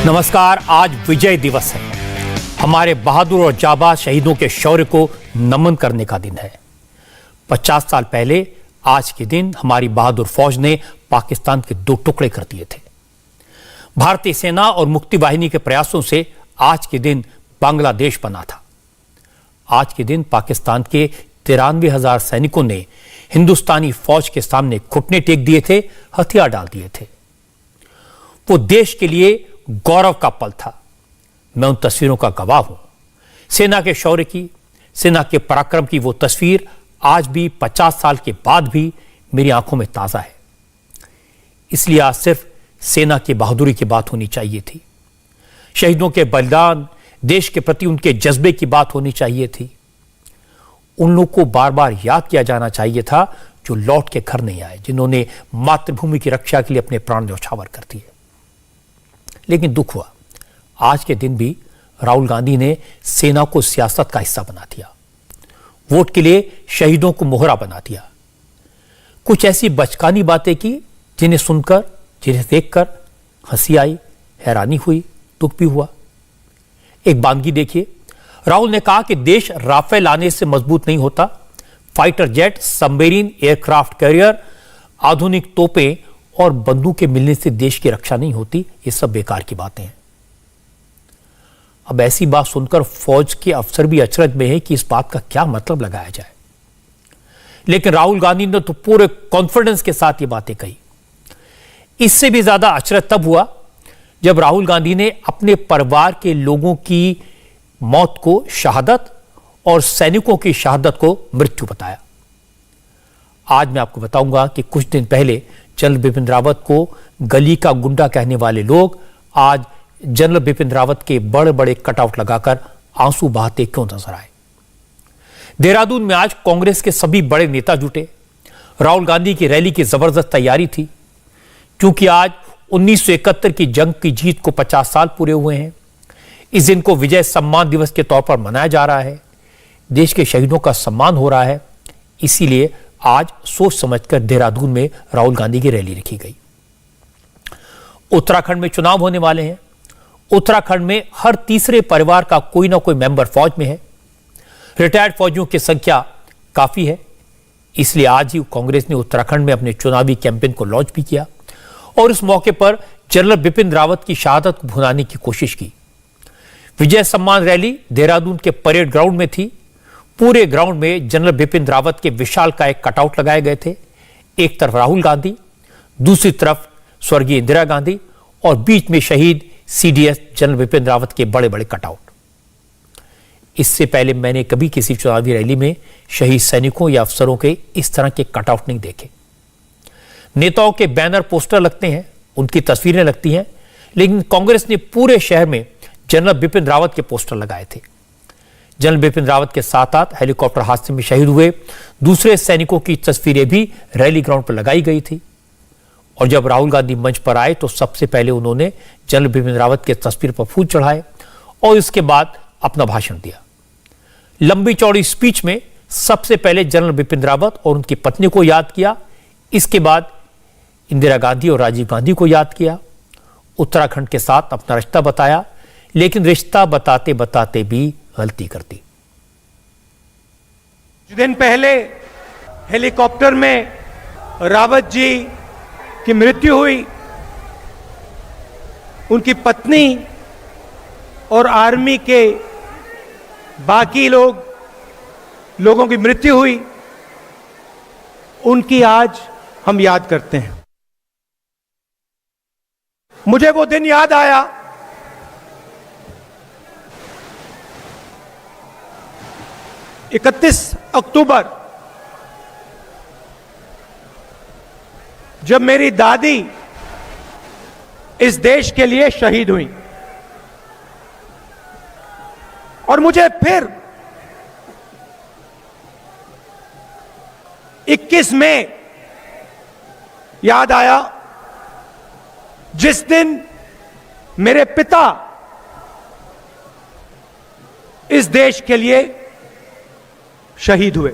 नमस्कार। आज विजय दिवस है। हमारे बहादुर और जाबाज शहीदों के शौर्य को नमन करने का दिन है। 50 साल पहले आज के दिन हमारी बहादुर फौज ने पाकिस्तान के 2 टुकड़े कर दिए थे। भारतीय सेना और मुक्ति वाहिनी के प्रयासों से आज के दिन बांग्लादेश बना था। आज के दिन पाकिस्तान के 93,000 सैनिकों ने हिंदुस्तानी फौज के सामने घुटने टेक दिए थे, हथियार डाल दिए थे। वो देश के लिए गौरव का पल था। मैं उन तस्वीरों का गवाह हूं। सेना के शौर्य की, सेना के पराक्रम की वो तस्वीर आज भी 50 साल के बाद भी मेरी आंखों में ताजा है। इसलिए आज सिर्फ सेना की बहादुरी की बात होनी चाहिए थी। शहीदों के बलिदान, देश के प्रति उनके जज्बे की बात होनी चाहिए थी। उन लोगों को बार बार याद किया जाना चाहिए था जो लौट के घर नहीं आए, जिन्होंने मातृभूमि की रक्षा के लिए अपने प्राण न्यौछावर कर दिए। लेकिन दुख हुआ, आज के दिन भी राहुल गांधी ने सेना को सियासत का हिस्सा बना दिया, वोट के लिए शहीदों को मोहरा बना दिया। कुछ ऐसी बचकानी बातें की जिन्हें सुनकर, जिन्हें देखकर हंसी आई, हैरानी हुई, दुख भी हुआ। एक बानगी देखिए। राहुल ने कहा कि देश राफेल आने से मजबूत नहीं होता। Fighter jet, submarine, aircraft carrier, आधुनिक तोपें और बंदूकें मिलने से देश की रक्षा नहीं होती। ये सब बेकार की बातें हैं। अब ऐसी बात सुनकर फौज के अफसर भी अचरज में है कि इस बात का क्या मतलब लगाया जाए। लेकिन राहुल गांधी ने तो पूरे कॉन्फिडेंस के साथ ये बातें कही। इससे भी ज्यादा अचरज तब हुआ जब राहुल गांधी ने अपने परिवार के लोगों की मौत को शहादत और सैनिकों की शहादत को मृत्यु बताया। आज मैं आपको बताऊंगा कि कुछ दिन पहले जनरल बिपिन रावत को गली का गुंडा कहने वाले लोग आज जनरल बिपिन रावत के बड़े बड़े कटआउट लगाकर आंसू बहाते क्यों नजर आए। देहरादून में आज कांग्रेस के सभी बड़े नेता जुटे। राहुल गांधी की रैली की जबरदस्त तैयारी थी, क्योंकि आज 1971 की जंग की जीत को 50 साल पूरे हुए हैं। इस दिन को विजय सम्मान दिवस के तौर पर मनाया जा रहा है। देश के शहीदों का सम्मान हो रहा है। इसीलिए आज सोच समझकर देहरादून में राहुल गांधी की रैली रखी गई। उत्तराखंड में चुनाव होने वाले हैं। उत्तराखंड में हर तीसरे परिवार का कोई ना कोई मेंबर फौज में है। रिटायर्ड फौजियों की संख्या काफी है। इसलिए आज ही कांग्रेस ने उत्तराखंड में अपने चुनावी कैंपेन को लॉन्च भी किया और इस मौके पर जनरल बिपिन रावत की शहादत को भुनाने की कोशिश की। विजय सम्मान रैली देहरादून के परेड ग्राउंड में थी। पूरे ग्राउंड में जनरल बिपिन रावत के विशालकाय कटआउट लगाए गए थे। एक तरफ राहुल गांधी, दूसरी तरफ स्वर्गीय इंदिरा गांधी और बीच में शहीद सीडीएस जनरल बिपिन रावत के बड़े बड़े कटआउट। इससे पहले मैंने कभी किसी चुनावी रैली में शहीद सैनिकों या अफसरों के इस तरह के कटआउट नहीं देखे। नेताओं के बैनर, पोस्टर लगते हैं, उनकी तस्वीरें लगती हैं, लेकिन कांग्रेस ने पूरे शहर में जनरल बिपिन रावत के पोस्टर लगाए थे। जनरल बिपिन रावत के साथ साथ हेलीकॉप्टर हादसे में शहीद हुए दूसरे सैनिकों की तस्वीरें भी रैली ग्राउंड पर लगाई गई थी। और जब राहुल गांधी मंच पर आए तो सबसे पहले उन्होंने जनरल बिपिन रावत के तस्वीर पर फूल चढ़ाए और इसके बाद अपना भाषण दिया। लंबी चौड़ी स्पीच में सबसे पहले जनरल बिपिन रावत और उनकी पत्नी को याद किया। इसके बाद इंदिरा गांधी और राजीव गांधी को याद किया। उत्तराखंड के साथ अपना रिश्ता बताया, लेकिन रिश्ता बताते बताते भी गलती कर दी। कुछ दिन पहले हेलीकॉप्टर में रावत जी की मृत्यु हुई। उनकी पत्नी और आर्मी के बाकी लोगों की मृत्यु हुई। उनकी आज हम याद करते हैं। मुझे वो दिन याद आया 31 अक्टूबर, जब मेरी दादी इस देश के लिए शहीद हुई। और मुझे फिर 21 मई याद आया, जिस दिन मेरे पिता इस देश के लिए शहीद हुए।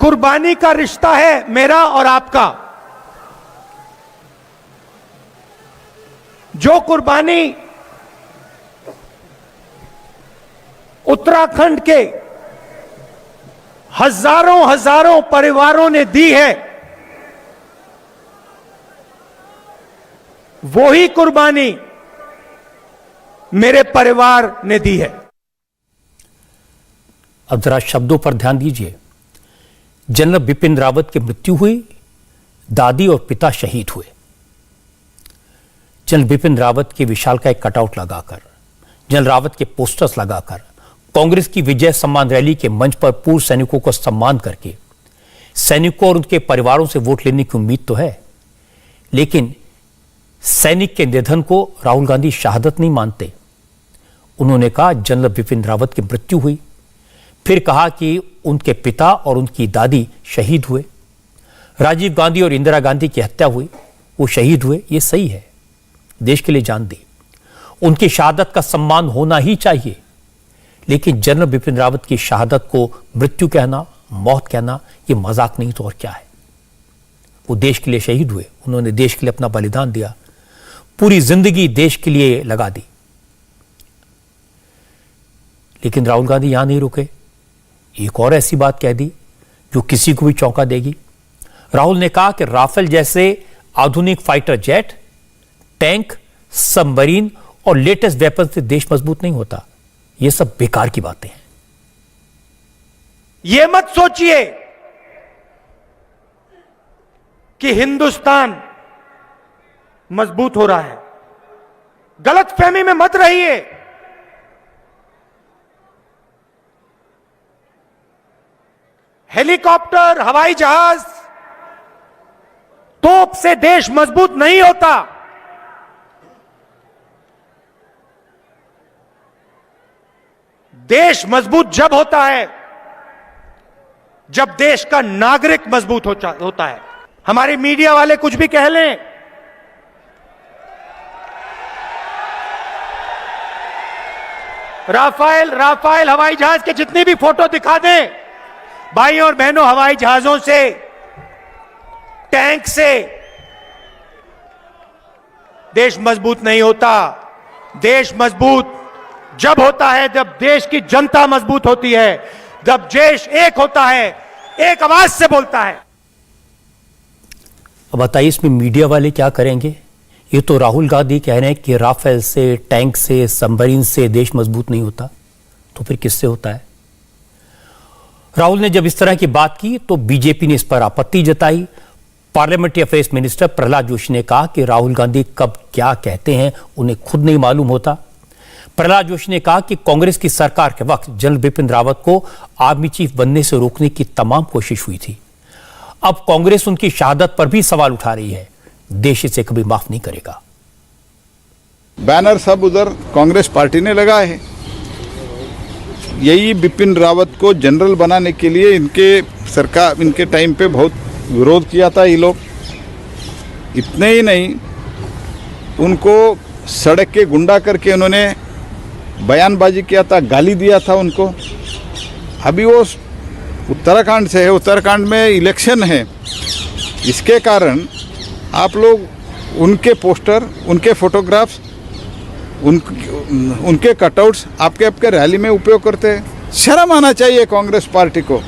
कुर्बानी का रिश्ता है मेरा और आपका। जो कुर्बानी उत्तराखंड के हजारों हजारों परिवारों ने दी है, वो ही कुर्बानी मेरे परिवार ने दी है। अब जरा शब्दों पर ध्यान दीजिए। जनरल बिपिन रावत की मृत्यु हुई, दादी और पिता शहीद हुए। जनरल बिपिन रावत के विशालकाय कटआउट लगाकर, जनरल रावत के पोस्टर्स लगाकर, कांग्रेस की विजय सम्मान रैली के मंच पर पूर्व सैनिकों को सम्मान करके सैनिकों और उनके परिवारों से वोट लेने की उम्मीद तो है, लेकिन सैनिक के निधन को राहुल गांधी शहादत नहीं मानते। उन्होंने कहा जनरल बिपिन रावत की मृत्यु हुई, फिर कहा कि उनके पिता और उनकी दादी शहीद हुए। राजीव गांधी और इंदिरा गांधी की हत्या हुई, वो शहीद हुए, ये सही है, देश के लिए जान दी, उनकी शहादत का सम्मान होना ही चाहिए। लेकिन जनरल बिपिन रावत की शहादत को मृत्यु कहना, मौत कहना, ये मजाक नहीं तो और क्या है। वो देश के लिए शहीद हुए, उन्होंने देश के लिए अपना बलिदान दिया, पूरी जिंदगी देश के लिए लगा दी। लेकिन राहुल गांधी यहां नहीं रुके, एक और ऐसी बात कह दी जो किसी को भी चौंका देगी। राहुल ने कहा कि राफेल जैसे आधुनिक फाइटर जेट, टैंक, सबमरीन और लेटेस्ट वेपन से देश मजबूत नहीं होता। ये सब बेकार की बातें हैं। ये मत सोचिए कि हिंदुस्तान मजबूत हो रहा है, गलतफहमी में मत रहिए। हेलीकॉप्टर, हवाई जहाज, तोप से देश मजबूत नहीं होता। देश मजबूत जब होता है जब देश का नागरिक मजबूत होता है। हमारे मीडिया वाले कुछ भी कह लें, राफेल हवाई जहाज के जितनी भी फोटो दिखा दें, भाई और बहनों, हवाई जहाजों से, टैंक से देश मजबूत नहीं होता। देश मजबूत जब होता है जब देश की जनता मजबूत होती है, जब देश एक होता है, एक आवाज से बोलता है। अब बताइए इसमें मीडिया वाले क्या करेंगे। ये तो राहुल गांधी कह रहे हैं कि राफेल से, टैंक से, सबमरीन से देश मजबूत नहीं होता, तो फिर किससे होता है। राहुल ने जब इस तरह की बात की तो बीजेपी ने इस पर आपत्ति जताई। Parliamentary affairs minister Prahlad Joshi ने कहा कि राहुल गांधी कब क्या कहते हैं उन्हें खुद नहीं मालूम होता। प्रहलाद जोशी ने कहा कि कांग्रेस की सरकार के वक्त जनरल बिपिन रावत को आर्मी चीफ बनने से रोकने की तमाम कोशिश हुई थी। अब कांग्रेस उनकी शहादत पर भी सवाल उठा रही है। देश इसे कभी माफ नहीं करेगा। बैनर सब उधर कांग्रेस पार्टी ने लगाए हैं। यही बिपिन रावत को जनरल बनाने के लिए इनके टाइम पे बहुत विरोध किया था ये लोग। इतने ही नहीं, उनको सड़क के गुंडा करके उन्होंने बयानबाजी किया था, गाली दिया था उनको। अभी वो उत्तराखंड से है, उत्तराखंड में इलेक्शन है, इसके कारण आप लोग उनके पोस्टर, उनके फोटोग्राफ्स, उनके कटआउट्स आपके रैली में उपयोग करते हैं। शर्म आना चाहिए कांग्रेस पार्टी को।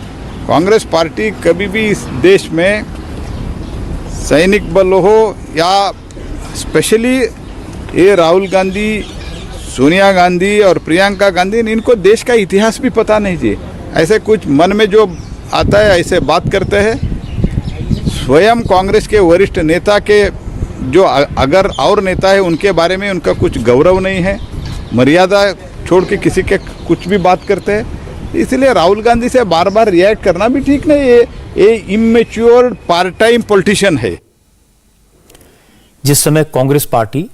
कांग्रेस पार्टी कभी भी इस देश में सैनिक बल हो या स्पेशली ये राहुल गांधी, सोनिया गांधी और प्रियंका गांधी, इनको देश का इतिहास भी पता नहीं जी। ऐसे कुछ मन में जो आता है ऐसे बात करते हैं। स्वयं कांग्रेस के वरिष्ठ नेता के जो अगर और नेता है उनके बारे में उनका कुछ गौरव नहीं है, मर्यादा छोड़ के किसी के कुछ भी बात करते हैं। इसलिए राहुल गांधी से बार बार रिएक्ट करना भी ठीक नहीं है। ये इमेच्योर पार्ट टाइम पॉलिटिशियन है। जिस समय कांग्रेस पार्टी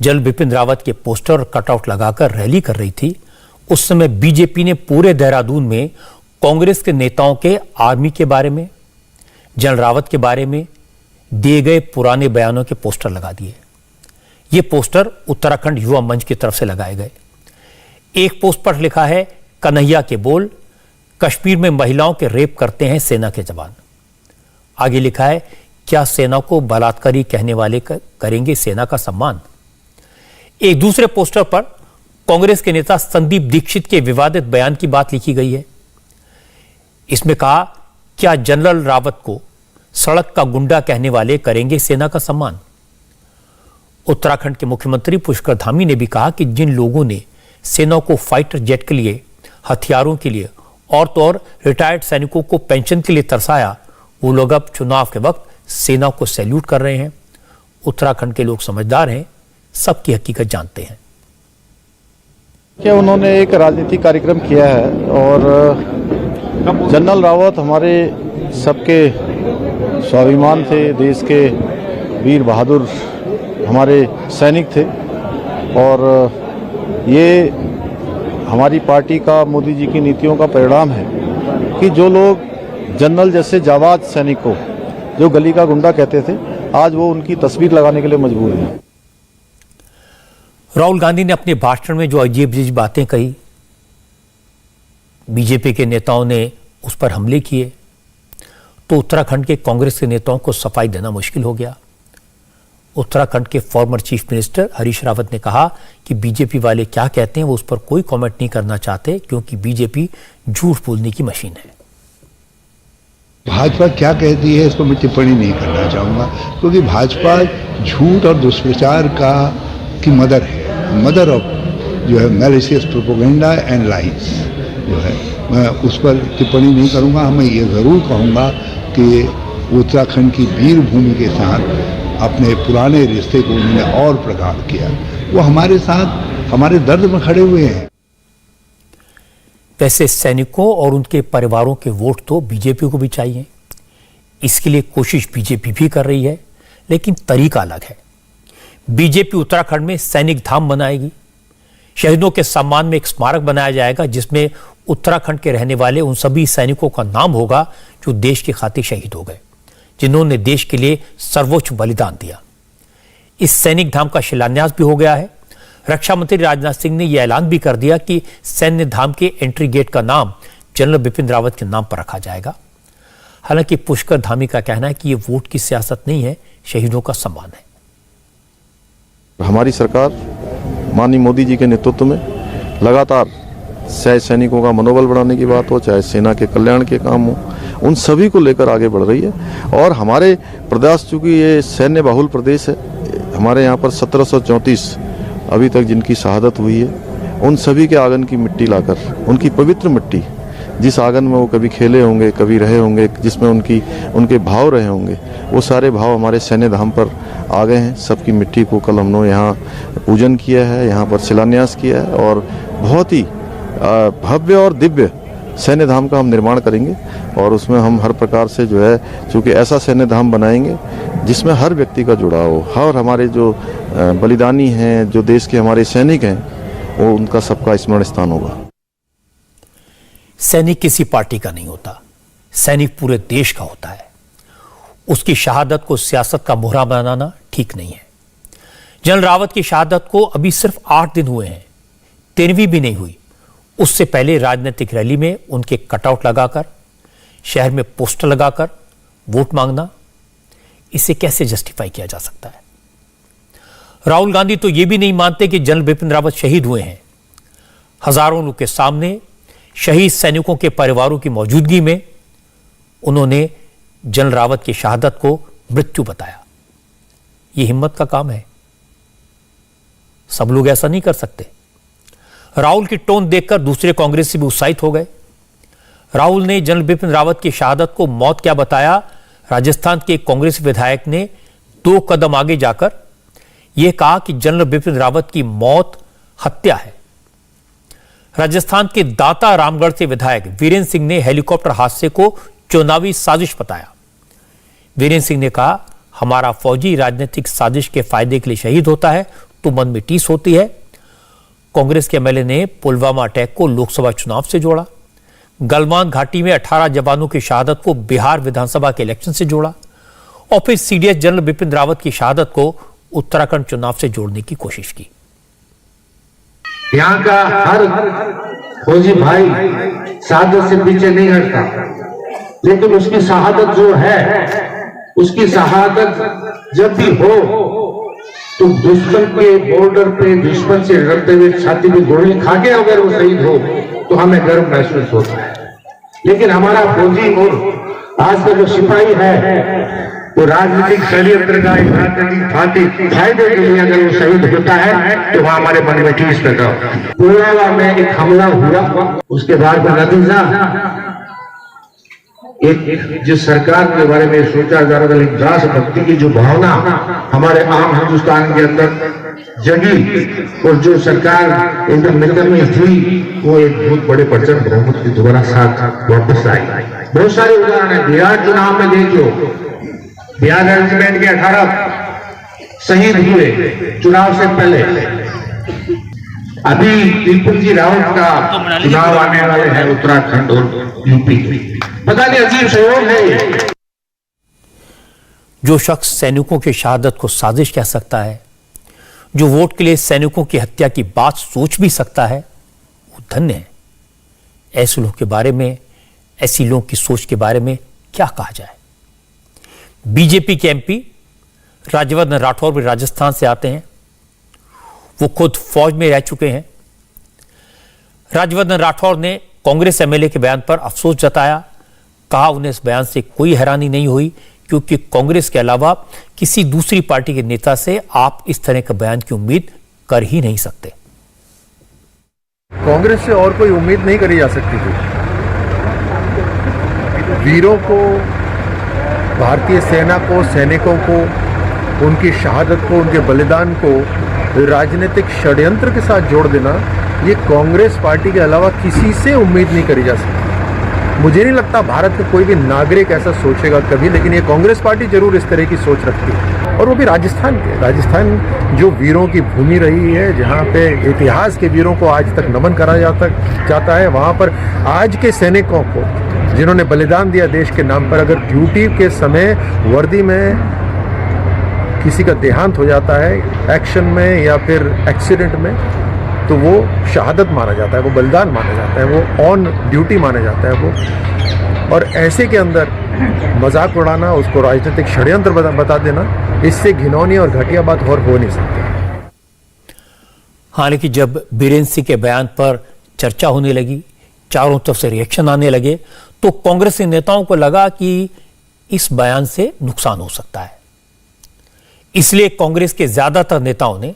जनरल बिपिन रावत के पोस्टर और कटआउट लगाकर रैली कर रही थी, उस समय बीजेपी ने पूरे देहरादून में कांग्रेस के नेताओं के आर्मी के बारे में, जनरल रावत के बारे में दिए गए पुराने बयानों के पोस्टर लगा दिए। ये पोस्टर उत्तराखंड युवा मंच की तरफ से लगाए गए। एक पोस्ट पर लिखा है, कन्हैया के बोल, कश्मीर में महिलाओं के रेप करते हैं सेना के जवान। आगे लिखा है, क्या सेना को बलात्कारी कहने वाले करेंगे सेना का सम्मान। एक दूसरे पोस्टर पर कांग्रेस के नेता संदीप दीक्षित के विवादित बयान की बात लिखी गई है। इसमें कहा, क्या जनरल रावत को सड़क का गुंडा कहने वाले करेंगे सेना का सम्मान। उत्तराखंड के मुख्यमंत्री पुष्कर धामी ने भी कहा कि जिन लोगों ने सेना को फाइटर जेट के लिए, हथियारों के लिए और तो और रिटायर्ड सैनिकों को पेंशन के लिए तरसाया, वो लोग अब चुनाव के वक्त सेना को सैल्यूट कर रहे हैं। उत्तराखंड के लोग समझदार हैं, सबकी हकीकत जानते हैं। क्या उन्होंने एक राजनीतिक कार्यक्रम किया है और जनरल रावत हमारे सबके स्वाभिमान थे, देश के वीर बहादुर हमारे सैनिक थे और ये हमारी पार्टी का, मोदी जी की नीतियों का परिणाम है कि जो लोग जनरल जैसे जाबाज सैनिक को जो गली का गुंडा कहते थे, आज वो उनकी तस्वीर लगाने के लिए मजबूर हैं। राहुल गांधी ने अपने भाषण में जो अजीब बातें कही, बीजेपी के नेताओं ने उस पर हमले किए, तो उत्तराखंड के कांग्रेस के नेताओं को सफाई देना मुश्किल हो गया। उत्तराखंड के former chief minister Harish Rawat ने कहा कि बीजेपी वाले क्या कहते हैं वो उस पर कोई कमेंट नहीं करना चाहते, क्योंकि बीजेपी झूठ बोलने की मशीन है। भाजपा क्या कहती है इस पर मैं टिप्पणी नहीं करना चाहूँगा, क्योंकि भाजपा झूठ और दुष्प्रचार की मदर है, मदर ऑफ जो है मैलिशियस प्रोपेगेंडा एंड लाइज जो है। मैं उस पर टिप्पणी नहीं करूँगा। मैं ये ज़रूर कहूँगा कि उत्तराखंड की वीर भूमि के साथ अपने पुराने रिश्ते को उन्होंने और प्रगाढ़ किया। वो हमारे साथ हमारे दर्द में खड़े हुए हैं। वैसे सैनिकों और उनके परिवारों के वोट तो बीजेपी को भी चाहिए, इसके लिए कोशिश बीजेपी भी कर रही है, लेकिन तरीका अलग है। बीजेपी उत्तराखंड में सैनिक धाम बनाएगी, शहीदों के सम्मान में एक स्मारक बनाया जाएगा जिसमें उत्तराखंड के रहने वाले उन सभी सैनिकों का नाम होगा जो देश की खातिर शहीद हो गए, जिन्होंने देश के लिए सर्वोच्च बलिदान दिया। इस सैनिक धाम का शिलान्यास भी हो गया है। रक्षा मंत्री राजनाथ सिंह ने यह ऐलान भी कर दिया कि सैन्य धाम के एंट्री गेट का नाम जनरल बिपिन रावत के नाम पर रखा जाएगा। हालांकि पुष्कर धामी का कहना है कि यह वोट की सियासत नहीं है, शहीदों का सम्मान है। हमारी सरकार माननीय मोदी जी के नेतृत्व में लगातार चाहे सैनिकों का मनोबल बढ़ाने की बात हो, चाहे सेना के कल्याण के काम हो, उन सभी को लेकर आगे बढ़ रही है। और हमारे प्रदेश, चूँकि ये सैन्य बहुल प्रदेश है, हमारे यहाँ पर 1734 अभी तक जिनकी शहादत हुई है, उन सभी के आंगन की मिट्टी लाकर, उनकी पवित्र मिट्टी, जिस आंगन में वो कभी खेले होंगे, कभी रहे होंगे, जिसमें उनके भाव रहे होंगे, वो सारे भाव हमारे सैन्य धाम पर आ गए हैं। सबकी मिट्टी को कल हमने यहाँ पूजन किया है, यहाँ पर शिलान्यास किया है और बहुत ही भव्य और दिव्य सैन्य धाम का हम निर्माण करेंगे। और उसमें हम हर प्रकार से जो है, चूँकि ऐसा सैन्य धाम बनाएंगे जिसमें हर व्यक्ति का जुड़ाव हो, हर हमारे जो बलिदानी हैं, जो देश के हमारे सैनिक हैं, वो उनका सबका स्मरण स्थान होगा। सैनिक किसी पार्टी का नहीं होता, सैनिक पूरे देश का होता है। उसकी शहादत को सियासत का मोहरा बनाना ठीक नहीं है। जनरल रावत की शहादत को अभी सिर्फ 8 दिन हुए हैं, 13वीं भी नहीं हुई। उससे पहले राजनीतिक रैली में उनके कटआउट लगाकर, शहर में पोस्टर लगाकर वोट मांगना, इसे कैसे जस्टिफाई किया जा सकता है। राहुल गांधी तो यह भी नहीं मानते कि जनरल बिपिन रावत शहीद हुए हैं। हजारों लोग के सामने शहीद सैनिकों के परिवारों की मौजूदगी में उन्होंने जनरल रावत की शहादत को मृत्यु बताया। यह हिम्मत का काम है, सब लोग ऐसा नहीं कर सकते। राहुल की टोन देखकर दूसरे कांग्रेसी भी उत्साहित हो गए। राहुल ने जनरल बिपिन रावत की शहादत को मौत क्या बताया। राजस्थान के कांग्रेस विधायक ने 2 कदम आगे जाकर यह कहा कि जनरल बिपिन रावत की मौत हत्या है। राजस्थान के दाता रामगढ़ से विधायक वीरेंद्र सिंह ने हेलीकॉप्टर हादसे को चुनावी साजिश बताया। वीरेंद्र सिंह ने कहा, हमारा फौजी राजनीतिक साजिश के फायदे के लिए शहीद होता है तो मन में टीस होती है। कांग्रेस के एमएलए ने पुलवामा अटैक को लोकसभा चुनाव से जोड़ा। गलवान घाटी में 18 जवानों की शहादत को बिहार विधानसभा के इलेक्शन से जोड़ा और फिर सीडीएस जनरल बिपिन रावत की शहादत को उत्तराखंड चुनाव से जोड़ने की कोशिश की। यहाँ का हर फौजी भाई शहादत से पीछे नहीं हटता, लेकिन उसकी शहादत जो है, उसकी शहादत जब भी हो तो दुश्मन के बॉर्डर पे दुश्मन से लड़ते हुए छाती में गोली खा के अगर वो शहीद हो तो हमें गर्व महसूस होता है। लेकिन हमारा फौजी और आज का जो सिपाही है वो राजनीतिक षड्यंत्र का एक राजनीतिक फायदे के लिए अगर वो शहीद होता है तो वहां हमारे मन में ठेस पैदा होता है। पुलवामा में एक हमला हुआ, उसके बाद नतीजा एक जो सरकार के बारे में सोचा जा रहा था, लेकिन राष्ट्रभक्ति की जो भावना हमारे आम हिंदुस्तान के अंदर जगी और जो सरकार एकदम निकम्मी थी वो एक बहुत बड़े प्रचंड बहुमत के द्वारा साथ वापस आई। बहुत सारे उदाहरण है। बिहार चुनाव में देख लो, बिहार रेजिमेंट के 18 शहीद हुए चुनाव से पहले। अभी त्रिपुर जी रावत का चुनाव आने वाले हैं उत्तराखंड और यूपी। पता नहीं अजीब सहयोग है ये। जो शख्स सैनिकों की शहादत को साजिश कह सकता है, जो वोट के लिए सैनिकों की हत्या की बात सोच भी सकता है, वो धन्य है। ऐसे लोग के बारे में, ऐसी लोगों की सोच के बारे में क्या कहा जाए। बीजेपी के एमपी राज्यवर्धन राठौर भी राजस्थान से आते हैं। वो खुद फौज में रह चुके हैं। राज्यवर्धन राठौर ने कांग्रेस एमएलए के बयान पर अफसोस जताया। कहा उन्हें इस बयान से कोई हैरानी नहीं हुई, क्योंकि कांग्रेस के अलावा किसी दूसरी पार्टी के नेता से आप इस तरह का बयान की उम्मीद कर ही नहीं सकते। कांग्रेस से और कोई उम्मीद नहीं करी जा सकती थी। वीरों को, भारतीय सेना को, सैनिकों को, उनकी शहादत को, उनके बलिदान को राजनीतिक षड्यंत्र के साथ जोड़ देना, ये कांग्रेस पार्टी के अलावा किसी से उम्मीद नहीं करी जा सकती। मुझे नहीं लगता भारत का कोई भी नागरिक ऐसा सोचेगा कभी, लेकिन ये कांग्रेस पार्टी जरूर इस तरह की सोच रखती है। और वो भी राजस्थान के। राजस्थान जो वीरों की भूमि रही है, जहाँ पे इतिहास के वीरों को आज तक नमन करा जाता है, वहाँ पर आज के सैनिकों को जिन्होंने बलिदान दिया देश के नाम पर, अगर ड्यूटी के समय वर्दी में किसी का देहांत हो जाता है, एक्शन में या फिर एक्सीडेंट में, तो वो शहादत माना जाता है, वो बलिदान माना जाता है, वो ऑन ड्यूटी माना जाता है वो। और ऐसे के अंदर मजाक उड़ाना, उसको राजनीतिक षड्यंत्र बता देना, इससे घिनौनी और घटिया बात और हो नहीं सकती। हालांकि जब बीरेंद्र सिंह के बयान पर चर्चा होने लगी, चारों तरफ से रिएक्शन आने लगे, तो कांग्रेस के नेताओं को लगा कि इस बयान से नुकसान हो सकता है। इसलिए कांग्रेस के ज्यादातर नेताओं ने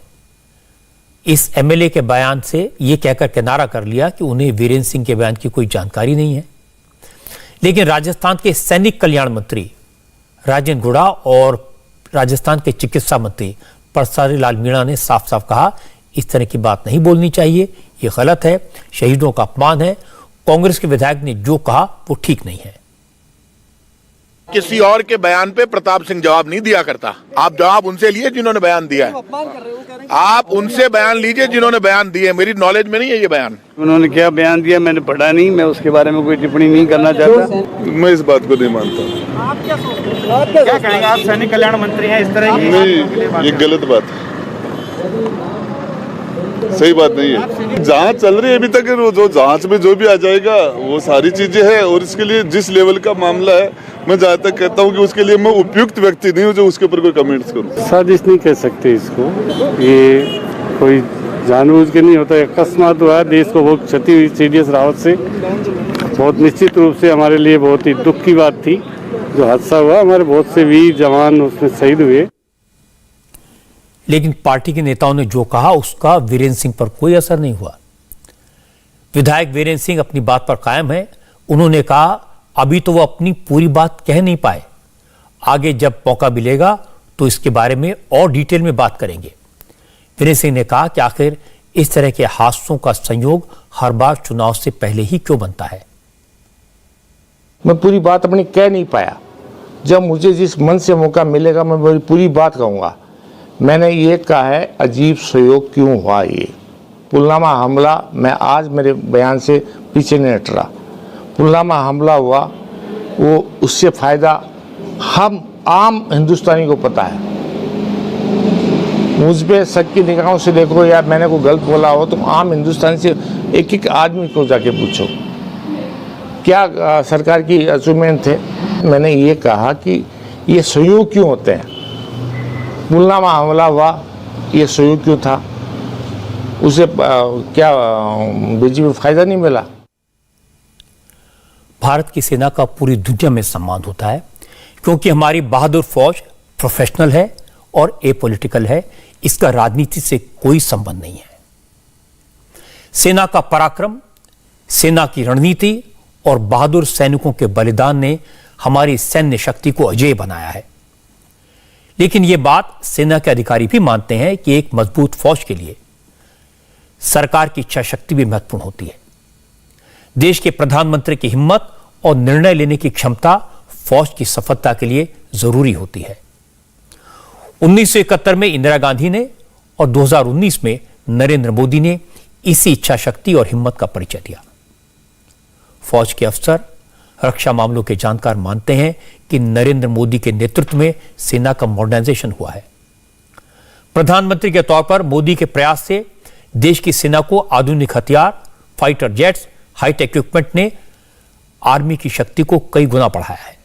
इस एमएलए के बयान से यह कहकर किनारा कर लिया कि उन्हें वीरेंद्र सिंह के बयान की कोई जानकारी नहीं है। लेकिन राजस्थान के सैनिक कल्याण मंत्री राजेंद्र गुड़ा और राजस्थान के चिकित्सा मंत्री परसारी लाल मीणा ने साफ साफ कहा, इस तरह की बात नहीं बोलनी चाहिए, यह गलत है, शहीदों का अपमान है। कांग्रेस के विधायक ने जो कहा वो ठीक नहीं है। किसी और के बयान पे प्रताप सिंह जवाब नहीं दिया करता। आप जवाब उनसे लिए जिन्होंने बयान दिया है। आप उनसे बयान लीजिए जिन्होंने बयान दिए। मेरी नॉलेज में नहीं है ये बयान। उन्होंने क्या बयान दिया मैंने पढ़ा नहीं, मैं उसके बारे में कोई टिप्पणी नहीं करना चाहता। मैं इस बात को नहीं मानता। आप क्या सोचते हैं? क्या कहेंगे? आप सैनिक कल्याण मंत्री हैं, इस तरह की नहीं, ये गलत बात है, सही बात नहीं है। जांच चल रही है अभी तक, जो जांच में जो भी आ जाएगा वो सारी चीजें हैं। और इसके लिए जिस लेवल का मामला है, मैं जहाँ तक कहता हूँ कि उसके लिए मैं उपयुक्त व्यक्ति नहीं हूँ जो उसके ऊपर कोई कमेंट्स करूँ। साजिश नहीं कह सकते इसको, ये कोई जानबूझ के नहीं होता, अकस्मात हुआ। देश को बहुत क्षति हुई सीरियस रावत से, बहुत निश्चित रूप से हमारे लिए बहुत ही दुख की बात थी जो हादसा हुआ। हमारे बहुत से वीर जवान उसमें शहीद हुए। लेकिन पार्टी के नेताओं ने जो कहा उसका वीरेंद्र सिंह पर कोई असर नहीं हुआ। विधायक वीरेंद्र सिंह अपनी बात पर कायम है। उन्होंने कहा अभी तो वो अपनी पूरी बात कह नहीं पाए, आगे जब मौका मिलेगा तो इसके बारे में और डिटेल में बात करेंगे। वीरेंद्र सिंह ने कहा कि आखिर इस तरह के हादसों का संयोग हर बार चुनाव से पहले ही क्यों बनता है। मैं पूरी बात अपनी कह नहीं पाया। जब मुझे जिस मन से मौका मिलेगा मैं मेरी पूरी बात कहूँगा। मैंने ये कहा है अजीब सहयोग क्यों हुआ। ये पुलवामा हमला, मैं आज मेरे बयान से पीछे नहीं हट रहा। पुलवामा हमला हुआ, वो उससे फ़ायदा हम आम हिंदुस्तानी को पता है। मुझ पर शक की निगाहों से देखो या मैंने कोई गलत बोला हो तो आम हिंदुस्तानी से एक एक आदमी को जाके पूछो क्या सरकार की अचीवमेंट थे। मैंने ये कहा कि ये सहयोग क्यों होते हैं। पुलवामा हमला हुआ, ये सहयोग क्यों था? उसे क्या बीजेपी को फायदा नहीं मिला? भारत की सेना का पूरी दुनिया में सम्मान होता है क्योंकि हमारी बहादुर फौज प्रोफेशनल है और एपॉलिटिकल है। इसका राजनीति से कोई संबंध नहीं है। सेना का पराक्रम, सेना की रणनीति और बहादुर सैनिकों के बलिदान ने हमारी सैन्य शक्ति को अजेय बनाया है। लेकिन यह बात सेना के अधिकारी भी मानते हैं कि एक मजबूत फौज के लिए सरकार की इच्छा शक्ति भी महत्वपूर्ण होती है। देश के प्रधानमंत्री की हिम्मत और निर्णय लेने की क्षमता फौज की सफलता के लिए जरूरी होती है। 1971 में इंदिरा गांधी ने और 2019 में नरेंद्र मोदी ने इसी इच्छा शक्ति और हिम्मत का परिचय दिया। फौज के अफसर, रक्षा मामलों के जानकार मानते हैं कि नरेंद्र मोदी के नेतृत्व में सेना का मॉडर्नाइजेशन हुआ है। प्रधानमंत्री के तौर पर मोदी के प्रयास से देश की सेना को आधुनिक हथियार, फाइटर जेट्स, हाईटेक इक्विपमेंट ने आर्मी की शक्ति को कई गुना बढ़ाया है।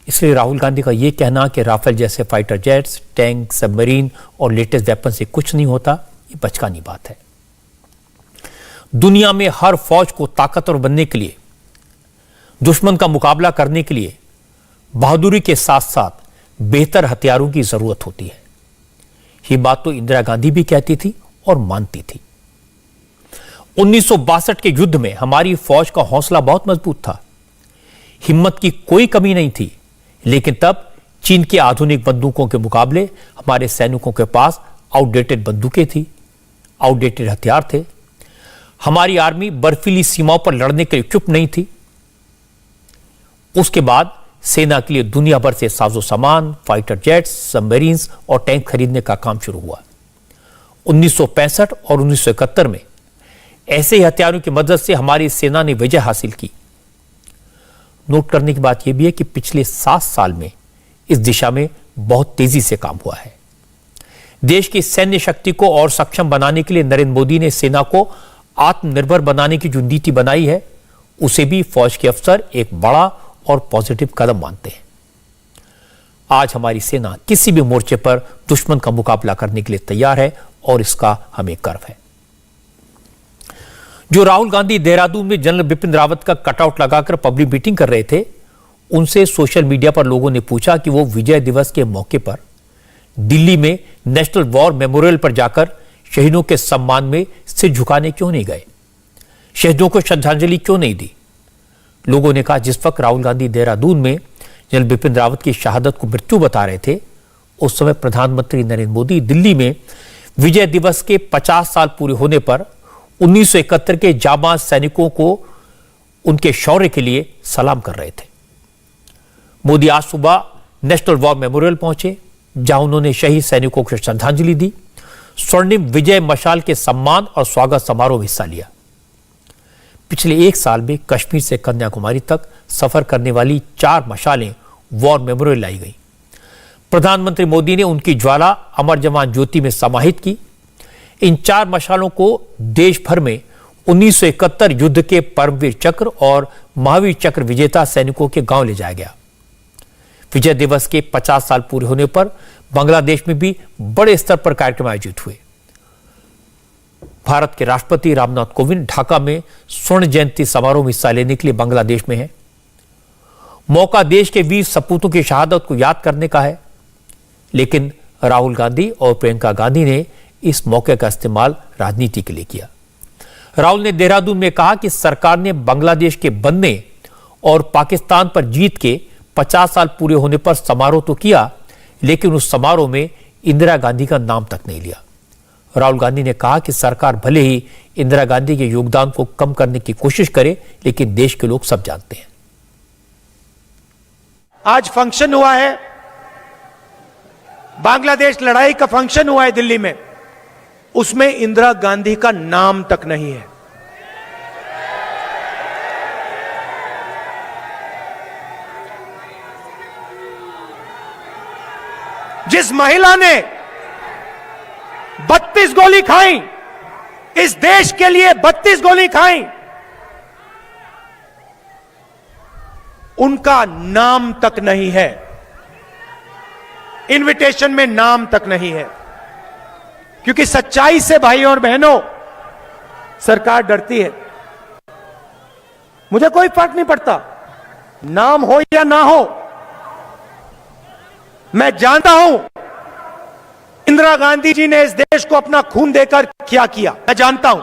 इसलिए राहुल गांधी का यह कहना कि राफेल जैसे फाइटर जेट्स, टैंक, सबमरीन और लेटेस्ट वेपन से कुछ नहीं होता, ये बचकानी बात है। दुनिया में हर फौज को ताकतवर बनने के लिए, दुश्मन का मुकाबला करने के लिए बहादुरी के साथ साथ बेहतर हथियारों की जरूरत होती है। ये बात तो इंदिरा गांधी भी कहती थी और मानती थी। 1962 के युद्ध में हमारी फौज का हौसला बहुत मजबूत था, हिम्मत की कोई कमी नहीं थी। लेकिन तब चीन की आधुनिक बंदूकों के मुकाबले हमारे सैनिकों के पास आउटडेटेड बंदूकें थी, आउटडेटेड हथियार थे। हमारी आर्मी बर्फीली सीमाओं पर लड़ने के लिए चुप नहीं थी। उसके बाद सेना के लिए दुनिया भर से साजो सामान, फाइटर जेट्स, सबमरीन्स और टैंक खरीदने का काम शुरू हुआ। 1965 और 1971 में ऐसे ही हथियारों की मदद से हमारी सेना ने विजय हासिल की। नोट करने की बात यह भी है कि पिछले 7 साल में इस दिशा में बहुत तेजी से काम हुआ है। देश की सैन्य शक्ति को और सक्षम बनाने के लिए नरेंद्र मोदी ने सेना को आत्मनिर्भर बनाने की जो नीति बनाई है, उसे भी फौज के अफसर एक बड़ा और पॉजिटिव कदम मानते हैं। आज हमारी सेना किसी भी मोर्चे पर दुश्मन का मुकाबला करने के लिए तैयार है और इसका हमें गर्व है। जो राहुल गांधी देहरादून में जनरल बिपिन रावत का कटआउट लगाकर पब्लिक मीटिंग कर रहे थे, उनसे सोशल मीडिया पर लोगों ने पूछा कि वो विजय दिवस के मौके पर दिल्ली में नेशनल वॉर मेमोरियल पर जाकर शहीदों के सम्मान में सिर झुकाने क्यों नहीं गए, शहीदों को श्रद्धांजलि क्यों नहीं दी। लोगों ने कहा जिस वक्त राहुल गांधी देहरादून में जनरल बिपिन रावत की शहादत को मृत्यु बता रहे थे, उस समय प्रधानमंत्री नरेंद्र मोदी दिल्ली में विजय दिवस के 50 साल पूरे होने पर 1971 के जाबाज सैनिकों को उनके शौर्य के लिए सलाम कर रहे थे। मोदी आज सुबह नेशनल वॉर मेमोरियल पहुंचे, जहां उन्होंने शहीद सैनिकों को श्रद्धांजलि दी, स्वर्णिम विजय मशाल के सम्मान और स्वागत समारोह में हिस्सा लिया। पिछले 1 साल में कश्मीर से कन्याकुमारी तक सफर करने वाली 4 मशालें वॉर मेमोरियल लाई गई। प्रधानमंत्री मोदी ने उनकी ज्वाला अमर जवान ज्योति में समाहित की। इन 4 मशालों को देश भर में 1971 युद्ध के परमवीर चक्र और महावीर चक्र विजेता सैनिकों के गांव ले जाया गया। विजय दिवस के 50 साल पूरे होने पर बांग्लादेश में भी बड़े स्तर पर कार्यक्रम आयोजित हुए। भारत के राष्ट्रपति रामनाथ कोविंद ढाका में स्वर्ण जयंती समारोह में हिस्सा लेने के लिए बांग्लादेश में हैं। मौका देश के वीर सपूतों की शहादत को याद करने का है, लेकिन राहुल गांधी और प्रियंका गांधी ने इस मौके का इस्तेमाल राजनीति के लिए किया। राहुल ने देहरादून में कहा कि सरकार ने बांग्लादेश के बनने और पाकिस्तान पर जीत के 50 साल पूरे होने पर समारोह तो किया, लेकिन उस समारोह में इंदिरा गांधी का नाम तक नहीं लिया। राहुल गांधी ने कहा कि सरकार भले ही इंदिरा गांधी के योगदान को कम करने की कोशिश करे, लेकिन देश के लोग सब जानते हैं। आज फंक्शन हुआ है, बांग्लादेश लड़ाई का फंक्शन हुआ है दिल्ली में, उसमें इंदिरा गांधी का नाम तक नहीं है। जिस महिला ने 32 गोली खाई, इस देश के लिए 32 गोली खाई, उनका नाम तक नहीं है, इनविटेशन में नाम तक नहीं है। क्योंकि सच्चाई से भाइयों और बहनों सरकार डरती है। मुझे कोई फर्क नहीं पड़ता, नाम हो या ना हो। मैं जानता हूं इंदिरा गांधी जी ने इस देश को अपना खून देकर क्या किया, मैं जानता हूं।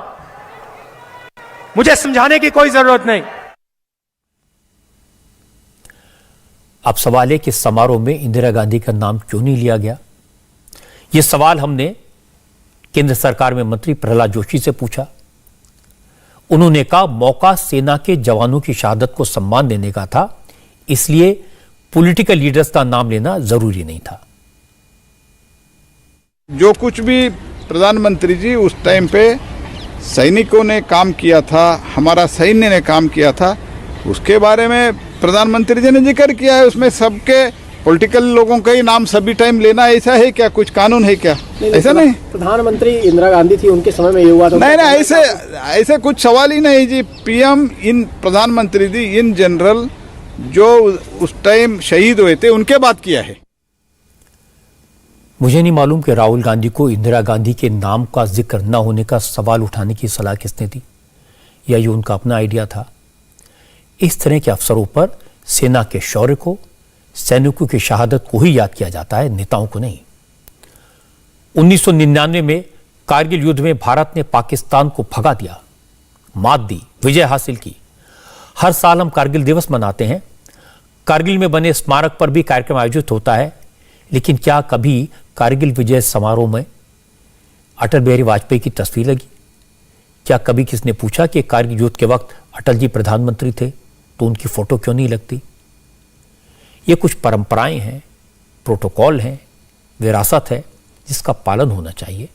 मुझे समझाने की कोई जरूरत नहीं। अब सवाल है कि समारोह में इंदिरा गांधी का नाम क्यों नहीं लिया गया। यह सवाल हमने केंद्र सरकार में मंत्री प्रहलाद जोशी से पूछा। उन्होंने कहा मौका सेना के जवानों की शहादत को सम्मान देने का था, इसलिए पॉलिटिकल लीडर्स का नाम लेना जरूरी नहीं था। जो कुछ भी प्रधानमंत्री जी उस टाइम पे सैनिकों ने काम किया था, हमारा सैन्य ने काम किया था, उसके बारे में प्रधानमंत्री जी ने जिक्र किया है। उसमें सबके पॉलिटिकल लोगों का ही नाम सभी टाइम लेना ऐसा है क्या? कुछ कानून है क्या? ऐसा नहीं। प्रधानमंत्री इंदिरा गांधी थी, उनके समय में ये हुआ था। नहीं, ऐसे कुछ सवाल ही नहीं जी। पीएम इन प्रधानमंत्री जी इन जनरल जो उस टाइम शहीद हुए थे उनके बात किया है। मुझे नहीं मालूम कि राहुल गांधी को इंदिरा गांधी के नाम का जिक्र न होने का सवाल उठाने की सलाह किसने दी, या ये उनका अपना आइडिया था। इस तरह के अवसरों पर सेना के शौर्य को, सैनिकों की शहादत को ही याद किया जाता है, नेताओं को नहीं। 1999 में कारगिल युद्ध में भारत ने पाकिस्तान को भगा दिया, मात दी, विजय हासिल की। हर साल हम कारगिल दिवस मनाते हैं। कारगिल में बने स्मारक पर भी कार्यक्रम आयोजित होता है, लेकिन क्या कभी कारगिल विजय समारोह में अटल बिहारी वाजपेयी की तस्वीर लगी? क्या कभी किसने पूछा कि कारगिल युद्ध के वक्त अटल जी प्रधानमंत्री थे तो उनकी फोटो क्यों नहीं लगती? ये कुछ परंपराएं हैं, प्रोटोकॉल हैं, विरासत है जिसका पालन होना चाहिए।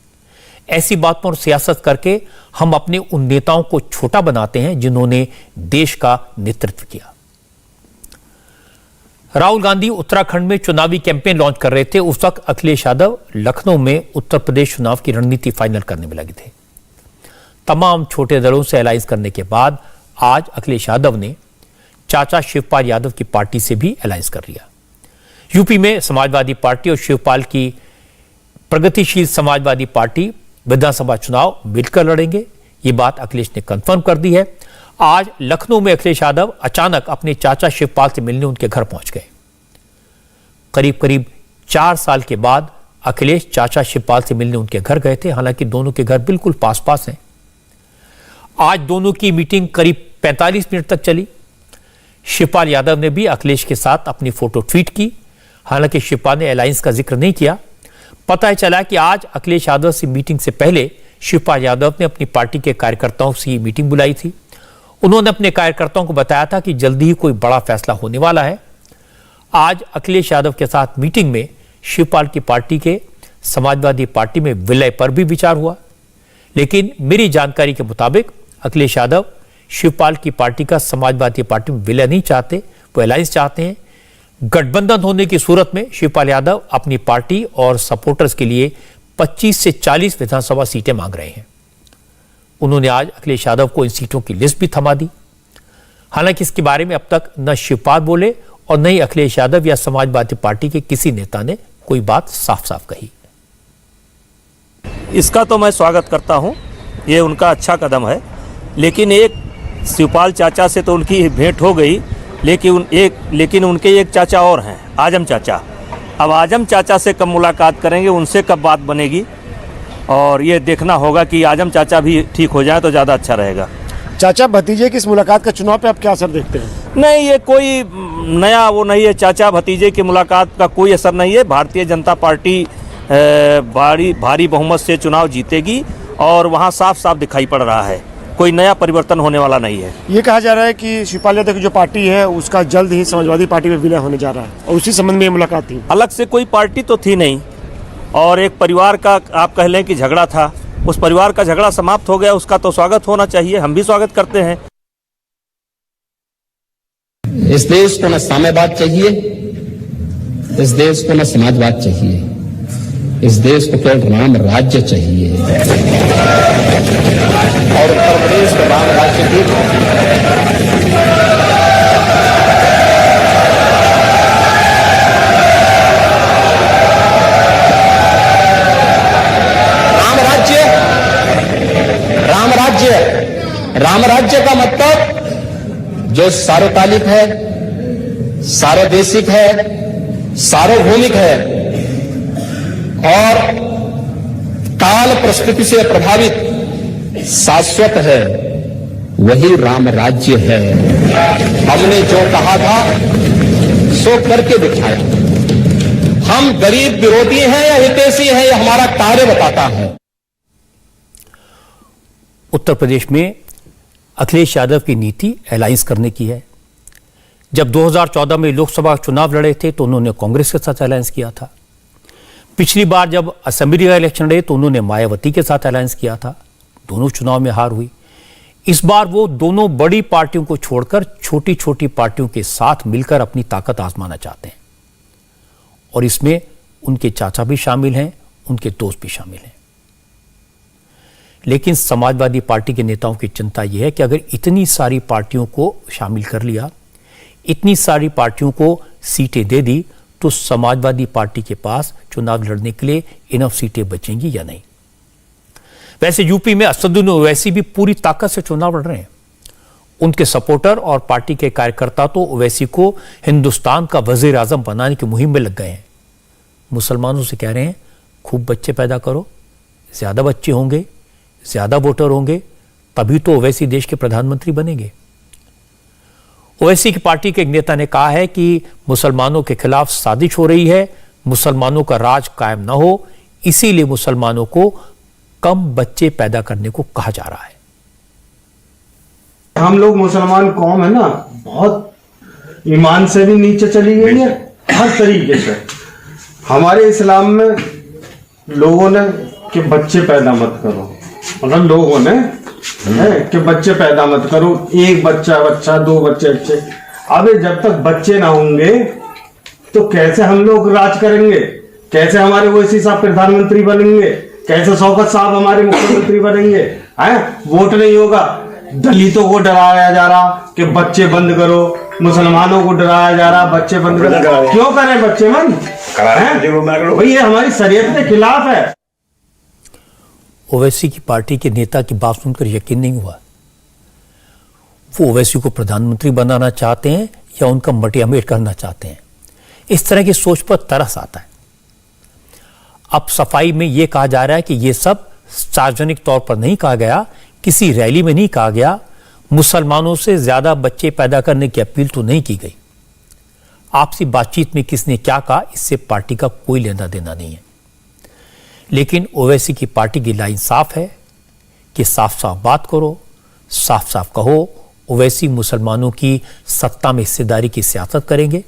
ऐसी बात पर सियासत करके हम अपने उन नेताओं को छोटा बनाते हैं जिन्होंने देश का नेतृत्व किया। राहुल गांधी उत्तराखंड में चुनावी कैंपेन लॉन्च कर रहे थे। उस वक्त अखिलेश यादव लखनऊ में उत्तर प्रदेश चुनाव की रणनीति फाइनल करने में लगे थे। तमाम छोटे दलों से अलायंस करने के बाद आज अखिलेश यादव ने चाचा शिवपाल यादव की पार्टी से भी अलायंस कर लिया। यूपी में समाजवादी पार्टी और शिवपाल की प्रगतिशील समाजवादी पार्टी विधानसभा चुनाव मिलकर लड़ेंगे, ये बात अखिलेश ने कंफर्म कर दी है। आज लखनऊ में अखिलेश यादव अचानक अपने चाचा शिवपाल से मिलने उनके घर पहुंच गए। करीब करीब 4 साल के बाद अखिलेश चाचा शिवपाल से मिलने उनके घर गए थे। हालांकि दोनों के घर बिल्कुल पास पास हैं। आज दोनों की मीटिंग करीब 45 मिनट तक चली। शिवपाल यादव ने भी अखिलेश के साथ अपनी फोटो ट्वीट की। हालांकि शिवपाल ने अलायंस का जिक्र नहीं किया। पता चला कि आज अखिलेश यादव से मीटिंग से पहले शिवपाल यादव ने अपनी पार्टी के कार्यकर्ताओं से मीटिंग बुलाई थी। उन्होंने अपने कार्यकर्ताओं को बताया था कि जल्दी ही कोई बड़ा फैसला होने वाला है। आज अखिलेश यादव के साथ मीटिंग में शिवपाल की पार्टी के समाजवादी पार्टी में विलय पर भी विचार हुआ। लेकिन मेरी जानकारी के मुताबिक अखिलेश यादव शिवपाल की पार्टी का समाजवादी पार्टी में विलय नहीं चाहते, वो अलायंस चाहते हैं। गठबंधन होने की सूरत में शिवपाल यादव अपनी पार्टी और सपोर्टर्स के लिए 25 से 40 विधानसभा सीटें मांग रहे हैं। उन्होंने आज अखिलेश यादव को इन सीटों की लिस्ट भी थमा दी। हालांकि इसके बारे में अब तक न शिवपाल बोले और न ही अखिलेश यादव या समाजवादी पार्टी के किसी नेता ने कोई बात साफ साफ कही। इसका तो मैं स्वागत करता हूं, ये उनका अच्छा कदम है। लेकिन एक शिवपाल चाचा से तो उनकी भेंट हो गई, लेकिन उनके एक चाचा और हैं, आजम चाचा। अब आजम चाचा से कब मुलाकात करेंगे, उनसे कब बात बनेगी, और ये देखना होगा कि आजम चाचा भी ठीक हो जाए तो ज़्यादा अच्छा रहेगा। चाचा भतीजे की इस मुलाकात का चुनाव पे आप क्या असर देखते हैं? नहीं, ये कोई नया वो नहीं है। चाचा भतीजे की मुलाकात का कोई असर नहीं है। भारतीय जनता पार्टी भारी बहुमत से चुनाव जीतेगी और वहाँ साफ साफ दिखाई पड़ रहा है, कोई नया परिवर्तन होने वाला नहीं है। ये कहा जा रहा है कि शिवपाल यादव की जो पार्टी है उसका जल्द ही समाजवादी पार्टी में विलय होने जा रहा है, और उसी संबंध में ये मुलाकात थी। अलग से कोई पार्टी तो थी नहीं, और एक परिवार का आप कह लें कि झगड़ा था। उस परिवार का झगड़ा समाप्त हो गया, उसका तो स्वागत होना चाहिए। हम भी स्वागत करते हैं। इस देश को न साम्यवाद चाहिए, इस देश को न समाजवाद चाहिए, इस देश को केवल राम राज्य चाहिए, और उत्तर प्रदेश को राम राज्य की राम राम राज्य का मतलब जो सार्वकालिक है, सार्वदेशिक है, सार्वभौमिक है और काल प्रकृति से प्रभावित शाश्वत है, वही राम राज्य है। हमने जो कहा था सो करके दिखाया। हम गरीब विरोधी हैं या हितैषी हैं, यह हमारा कार्य बताता है। उत्तर प्रदेश में अखिलेश यादव की नीति अलायंस करने की है। जब 2014 में लोकसभा चुनाव लड़े थे तो उन्होंने कांग्रेस के साथ अलायंस किया था। पिछली बार जब असेंबली का इलेक्शन लड़े तो उन्होंने मायावती के साथ अलायंस किया था। दोनों चुनाव में हार हुई। इस बार वो दोनों बड़ी पार्टियों को छोड़कर छोटी छोटी पार्टियों के साथ मिलकर अपनी ताकत आजमाना चाहते हैं और इसमें उनके चाचा भी शामिल हैं, उनके दोस्त भी शामिल हैं। लेकिन समाजवादी पार्टी के नेताओं की चिंता यह है कि अगर इतनी सारी पार्टियों को शामिल कर लिया, इतनी सारी पार्टियों को सीटें दे दी, तो समाजवादी पार्टी के पास चुनाव लड़ने के लिए इनफ सीटें बचेंगी या नहीं। वैसे यूपी में असदुद्दीन ओवैसी भी पूरी ताकत से चुनाव लड़ रहे हैं। उनके सपोर्टर और पार्टी के कार्यकर्ता तो ओवैसी को हिंदुस्तान का वजीर आजम बनाने की मुहिम में लग गए हैं। मुसलमानों से कह रहे हैं खूब बच्चे पैदा करो, ज्यादा बच्चे होंगे, ज्यादा वोटर होंगे, तभी तो ओवैसी देश के प्रधानमंत्री बनेंगे। ओवैसी की पार्टी के एक नेता ने कहा है कि मुसलमानों के खिलाफ साजिश हो रही है, मुसलमानों का राज कायम न हो, इसीलिए मुसलमानों को कम बच्चे पैदा करने को कहा जा रहा है। हम लोग मुसलमान कौम है ना, बहुत ईमान से भी नीचे चली गई है हर तरीके से। हमारे इस्लाम में लोगों ने कि बच्चे पैदा मत करो, मतलब लोगों ने है कि बच्चे पैदा मत करो, एक बच्चा दो बच्चे। अबे जब तक बच्चे ना होंगे तो कैसे हम लोग राज करेंगे, कैसे हमारे ओवैसी साहब प्रधानमंत्री बनेंगे, कैसे शौकत साहब हमारे मुख्यमंत्री बनेंगे। हैं वोट नहीं होगा, दलितों को डराया जा रहा कि बच्चे बंद करो, मुसलमानों को डराया जा रहा बच्चे बंद करो। क्यों करें बच्चे बंद? भाई ये हमारी शरीयत के खिलाफ है। ओवैसी की पार्टी के नेता की बात सुनकर यकीन नहीं हुआ। वो ओवैसी को प्रधानमंत्री बनाना चाहते हैं या उनका मटियामेट करना चाहते हैं। इस तरह की सोच पर तरस आता है। अब सफाई में यह कहा जा रहा है कि यह सब सार्वजनिक तौर पर नहीं कहा गया, किसी रैली में नहीं कहा गया, मुसलमानों से ज्यादा बच्चे पैदा करने की अपील तो नहीं की गई। आपसी बातचीत में किसने क्या कहा, इससे पार्टी का कोई लेना देना नहीं है। लेकिन ओवैसी की पार्टी की लाइन साफ है कि साफ साफ बात करो, साफ साफ कहो। ओवैसी मुसलमानों की सत्ता में हिस्सेदारी की सियासत करेंगे।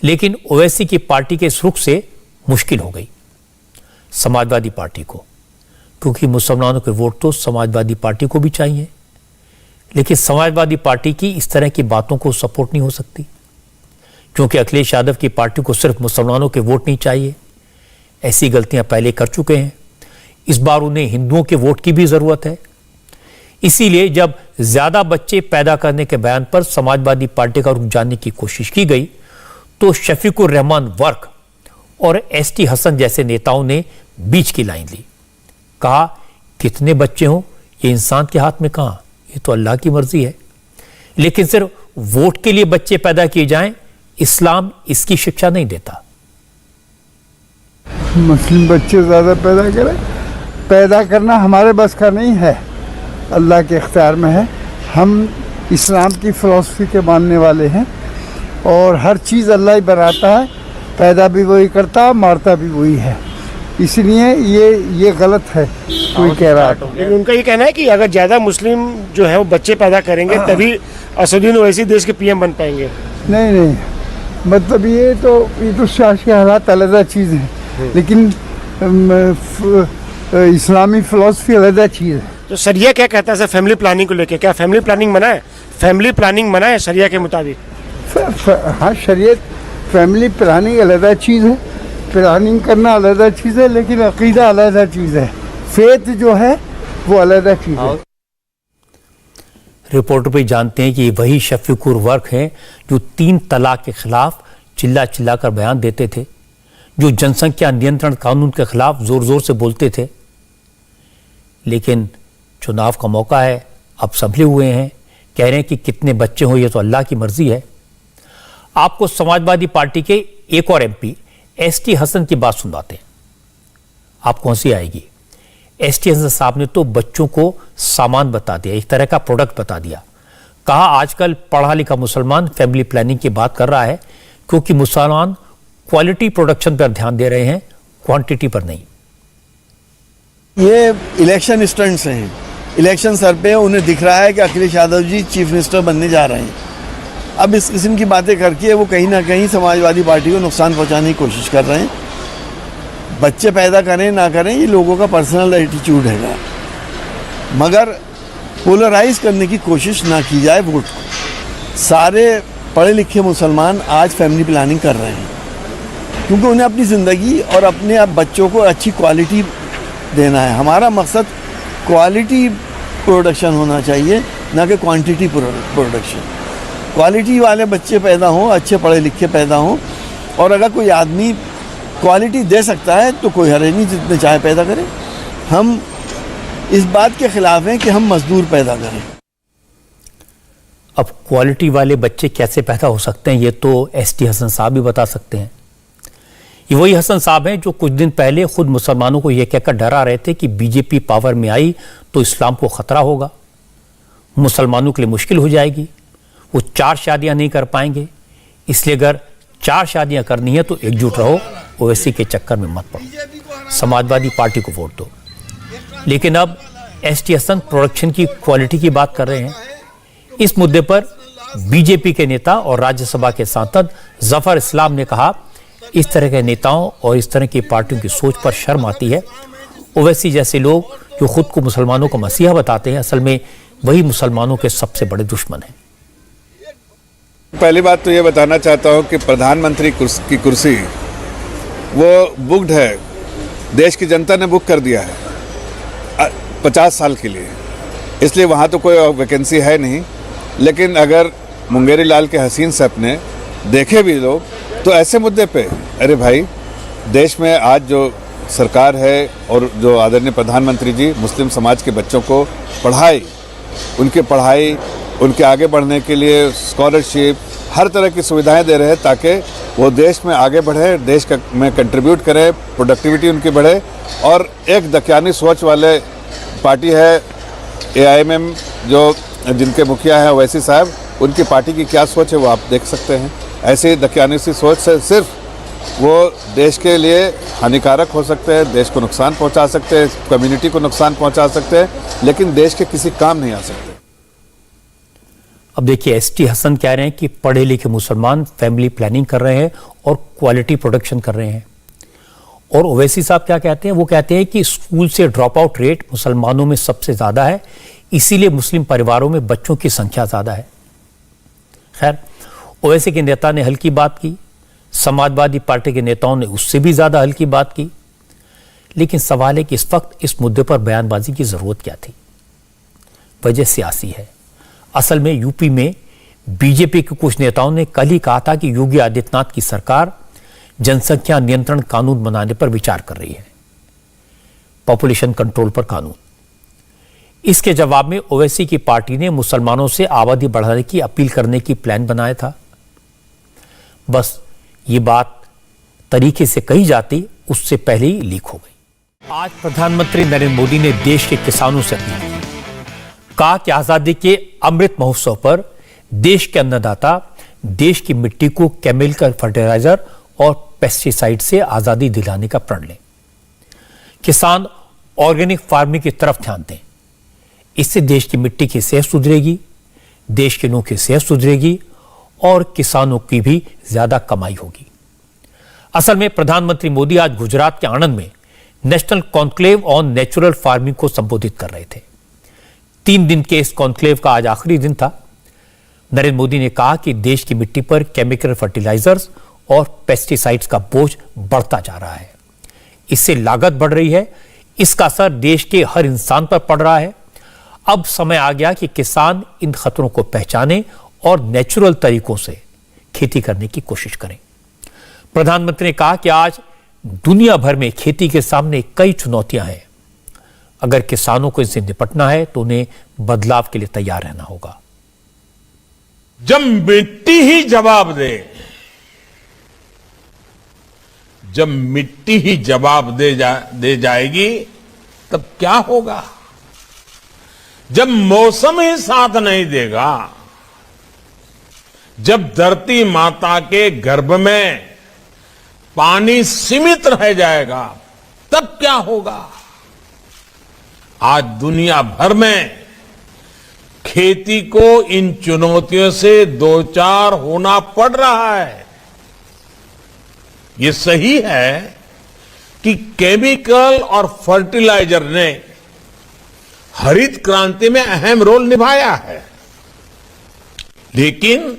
लेकिन ओवैसी की पार्टी के इस रुख से मुश्किल हो गई समाजवादी पार्टी को, क्योंकि मुसलमानों के वोट तो समाजवादी पार्टी को भी चाहिए। लेकिन समाजवादी पार्टी की इस तरह की बातों को सपोर्ट नहीं हो सकती, क्योंकि अखिलेश यादव की पार्टी को सिर्फ मुसलमानों के वोट नहीं चाहिए। ऐसी गलतियां पहले कर चुके हैं। इस बार उन्हें हिंदुओं के वोट की भी जरूरत है। इसीलिए जब ज्यादा बच्चे पैदा करने के बयान पर समाजवादी पार्टी का रुख जानने की कोशिश की गई तो शफीकुर रहमान वर्क और एसटी हसन जैसे नेताओं ने बीच की लाइन ली। कहा कितने बच्चे हों ये इंसान के हाथ में कहां, ये तो अल्लाह की मर्जी है। लेकिन सिर्फ वोट के लिए बच्चे पैदा किए जाएं, इस्लाम इसकी शिक्षा नहीं देता। मुस्लिम बच्चे ज़्यादा पैदा करना हमारे बस का नहीं है, अल्लाह के इख्तियार में है। हम इस्लाम की फ़िलॉसफी के मानने वाले हैं और हर चीज़ अल्लाह ही बनाता है, पैदा भी वही करता है, मारता भी वही है। इसलिए ये गलत है कोई कह रहा है। लेकिन उनका ये कहना है कि अगर ज़्यादा मुस्लिम जो है वो बच्चे पैदा करेंगे तभी असदुद्दीन ओवैसी देश के पीएम बन पाएंगे। नहीं, मतलब ये तो सियासी हालात अलग चीज़ है, लेकिन इस्लामी फ़िलॉसफी अलग चीज़ है। तो शरिया क्या कहता है सर फैमिली प्लानिंग को लेके? क्या फैमिली प्लानिंग मना है? फैमिली प्लानिंग मना है शरिया के मुताबिक? हाँ, शरीयत फैमिली प्लानिंग अलग चीज़ है, प्लानिंग करना अलग चीज़ है, लेकिन अकीदा अलग चीज़ है, फेथ जो है वो अलग चीज़ है। रिपोर्टर भी जानते हैं कि वही शफीकुर वर्क हैं जो 3 तलाक के खिलाफ चिल्ला चिल्ला कर बयान देते थे, जो जनसंख्या नियंत्रण कानून के खिलाफ जोर जोर से बोलते थे। लेकिन चुनाव का मौका है, अब संभले हुए हैं, कह रहे हैं कि कितने बच्चे हो ये तो अल्लाह की मर्जी है। आपको समाजवादी पार्टी के एक और एमपी एसटी हसन की बात सुनवाते हैं, आपको हंसी आएगी। एसटी हसन साहब ने तो बच्चों को सामान बता दिया, एक तरह का प्रोडक्ट बता दिया। कहा आजकल पढ़ा लिखा मुसलमान फैमिली प्लानिंग की बात कर रहा है क्योंकि मुसलमान क्वालिटी प्रोडक्शन पर ध्यान दे रहे हैं, क्वांटिटी पर नहीं। ये इलेक्शन स्टंट्स हैं, इलेक्शन सर पे उन्हें दिख रहा है कि अखिलेश यादव जी चीफ मिनिस्टर बनने जा रहे हैं। अब इस किस्म की बातें करके वो कहीं ना कहीं समाजवादी पार्टी को नुकसान पहुंचाने की कोशिश कर रहे हैं। बच्चे पैदा करें ना करें ये लोगों का पर्सनल एटीट्यूड है, मगर पोलराइज करने की कोशिश ना की जाए वोट को। सारे पढ़े लिखे मुसलमान आज फैमिली प्लानिंग कर रहे हैं क्योंकि उन्हें अपनी ज़िंदगी और अपने अब बच्चों को अच्छी क्वालिटी देना है। हमारा मकसद क्वालिटी प्रोडक्शन होना चाहिए, ना कि क्वांटिटी प्रोडक्शन। क्वालिटी वाले बच्चे पैदा हों, अच्छे पढ़े लिखे पैदा हों, और अगर कोई आदमी क्वालिटी दे सकता है तो कोई हर्ज नहीं, जितने चाहे पैदा करें। हम इस बात के खिलाफ हैं कि हम मजदूर पैदा करें। अब क्वालिटी वाले बच्चे कैसे पैदा हो सकते हैं ये तो एसटी हसन साहब भी बता सकते हैं। ये वही हसन साहब हैं जो कुछ दिन पहले खुद मुसलमानों को यह कहकर डरा रहे थे कि बीजेपी पावर में आई तो इस्लाम को खतरा होगा, मुसलमानों के लिए मुश्किल हो जाएगी, वो 4 शादियां नहीं कर पाएंगे, इसलिए अगर 4 शादियां करनी है तो एकजुट रहो, ओवैसी के चक्कर में मत पड़ो, समाजवादी पार्टी को वोट दो। लेकिन अब एसटी हसन प्रोडक्शन की क्वालिटी की बात कर रहे हैं। इस मुद्दे पर बीजेपी के नेता और राज्यसभा के सांसद जफर इस्लाम ने कहा इस तरह के नेताओं और इस तरह की पार्टियों की सोच पर शर्म आती है। ओवैसी जैसे लोग जो खुद को मुसलमानों का मसीहा बताते हैं, असल में वही मुसलमानों के सबसे बड़े दुश्मन हैं। पहली बात तो ये बताना चाहता हूँ कि प्रधानमंत्री की कुर्सी वो बुक्ड है, देश की जनता ने बुक कर दिया है 50 साल के लिए, इसलिए वहाँ तो कोई वैकेंसी है नहीं। लेकिन अगर मुंगेरी लाल के हसीन सपने देखे भी लोग तो ऐसे मुद्दे पे, अरे भाई देश में आज जो सरकार है और जो आदरणीय प्रधानमंत्री जी मुस्लिम समाज के बच्चों को पढ़ाई, उनके आगे बढ़ने के लिए स्कॉलरशिप, हर तरह की सुविधाएं दे रहे हैं ताकि वो देश में आगे बढ़े, देश में कंट्रीब्यूट करें, प्रोडक्टिविटी उनकी बढ़े। और एक दकियानी सोच वाले पार्टी है AIMM जो जिनके मुखिया हैं ओवैसी साहब, उनकी पार्टी की क्या सोच है वो आप देख सकते हैं। ऐसे दकियानी सी सोच से सिर्फ वो देश के लिए हानिकारक हो सकते हैं, देश को नुकसान पहुंचा सकते हैं, कम्युनिटी को नुकसान पहुंचा सकते हैं, लेकिन देश के किसी काम नहीं आ सकते। अब देखिए एसटी हसन कह रहे हैं कि पढ़े लिखे मुसलमान फैमिली प्लानिंग कर रहे हैं और क्वालिटी प्रोडक्शन कर रहे हैं। और ओवैसी साहब क्या कहते हैं, वो कहते हैं कि स्कूल से ड्रॉप आउट रेट मुसलमानों में सबसे ज़्यादा है, इसीलिए मुस्लिम परिवारों में बच्चों की संख्या ज़्यादा है। खैर, ओवैसी के नेता ने हल्की बात की, समाजवादी पार्टी के नेताओं ने उससे भी ज़्यादा हल्की बात की। लेकिन सवाल है कि इस वक्त इस मुद्दे पर बयानबाजी की ज़रूरत क्या थी? वजह सियासी है। असल में यूपी में बीजेपी के कुछ नेताओं ने कल ही कहा था कि योगी आदित्यनाथ की सरकार जनसंख्या नियंत्रण कानून बनाने पर विचार कर रही है, पॉपुलेशन कंट्रोल पर कानून। इसके जवाब में ओवैसी की पार्टी ने मुसलमानों से आबादी बढ़ाने की अपील करने की प्लान बनाया था। बस ये बात तरीके से कही जाती उससे पहले ही लीक हो गई। आज प्रधानमंत्री नरेंद्र मोदी ने देश के किसानों से अपील की, कहा कि आजादी के अमृत महोत्सव पर देश के अन्नदाता देश की मिट्टी को केमिकल फर्टिलाइजर और पेस्टिसाइड से आजादी दिलाने का प्रण लें। किसान ऑर्गेनिक फार्मिंग की तरफ ध्यान दें, इससे देश की मिट्टी की सेहत सुधरेगी, देश के लोगों की सेहत सुधरेगी और किसानों की भी ज्यादा कमाई होगी। असल में प्रधानमंत्री मोदी आज गुजरात के आणंद में national conclave on natural farming को संबोधित कर रहे थे। 3 दिन के इस कॉन्क्लेव का आज आखिरी दिन था। नरेंद्र मोदी ने कहा कि देश की मिट्टी पर केमिकल फर्टिलाइजर्स और पेस्टिसाइड्स का बोझ बढ़ता जा रहा है, इससे लागत बढ़ रही है, इसका असर देश के हर इंसान पर पड़ रहा है। अब समय आ गया कि किसान इन खतरों को पहचाने और नेचुरल तरीकों से खेती करने की कोशिश करें। प्रधानमंत्री ने कहा कि आज दुनिया भर में खेती के सामने कई चुनौतियां हैं। अगर किसानों को इनसे निपटना है तो उन्हें बदलाव के लिए तैयार रहना होगा। जब मिट्टी ही जवाब दे, जब मिट्टी ही जवाब दे जाएगी तब क्या होगा? जब मौसम ही साथ नहीं देगा, जब धरती माता के गर्भ में पानी सीमित रह जाएगा तब क्या होगा? आज दुनिया भर में खेती को इन चुनौतियों से दो चार होना पड़ रहा है। ये सही है कि केमिकल और फर्टिलाइजर ने हरित क्रांति में अहम रोल निभाया है, लेकिन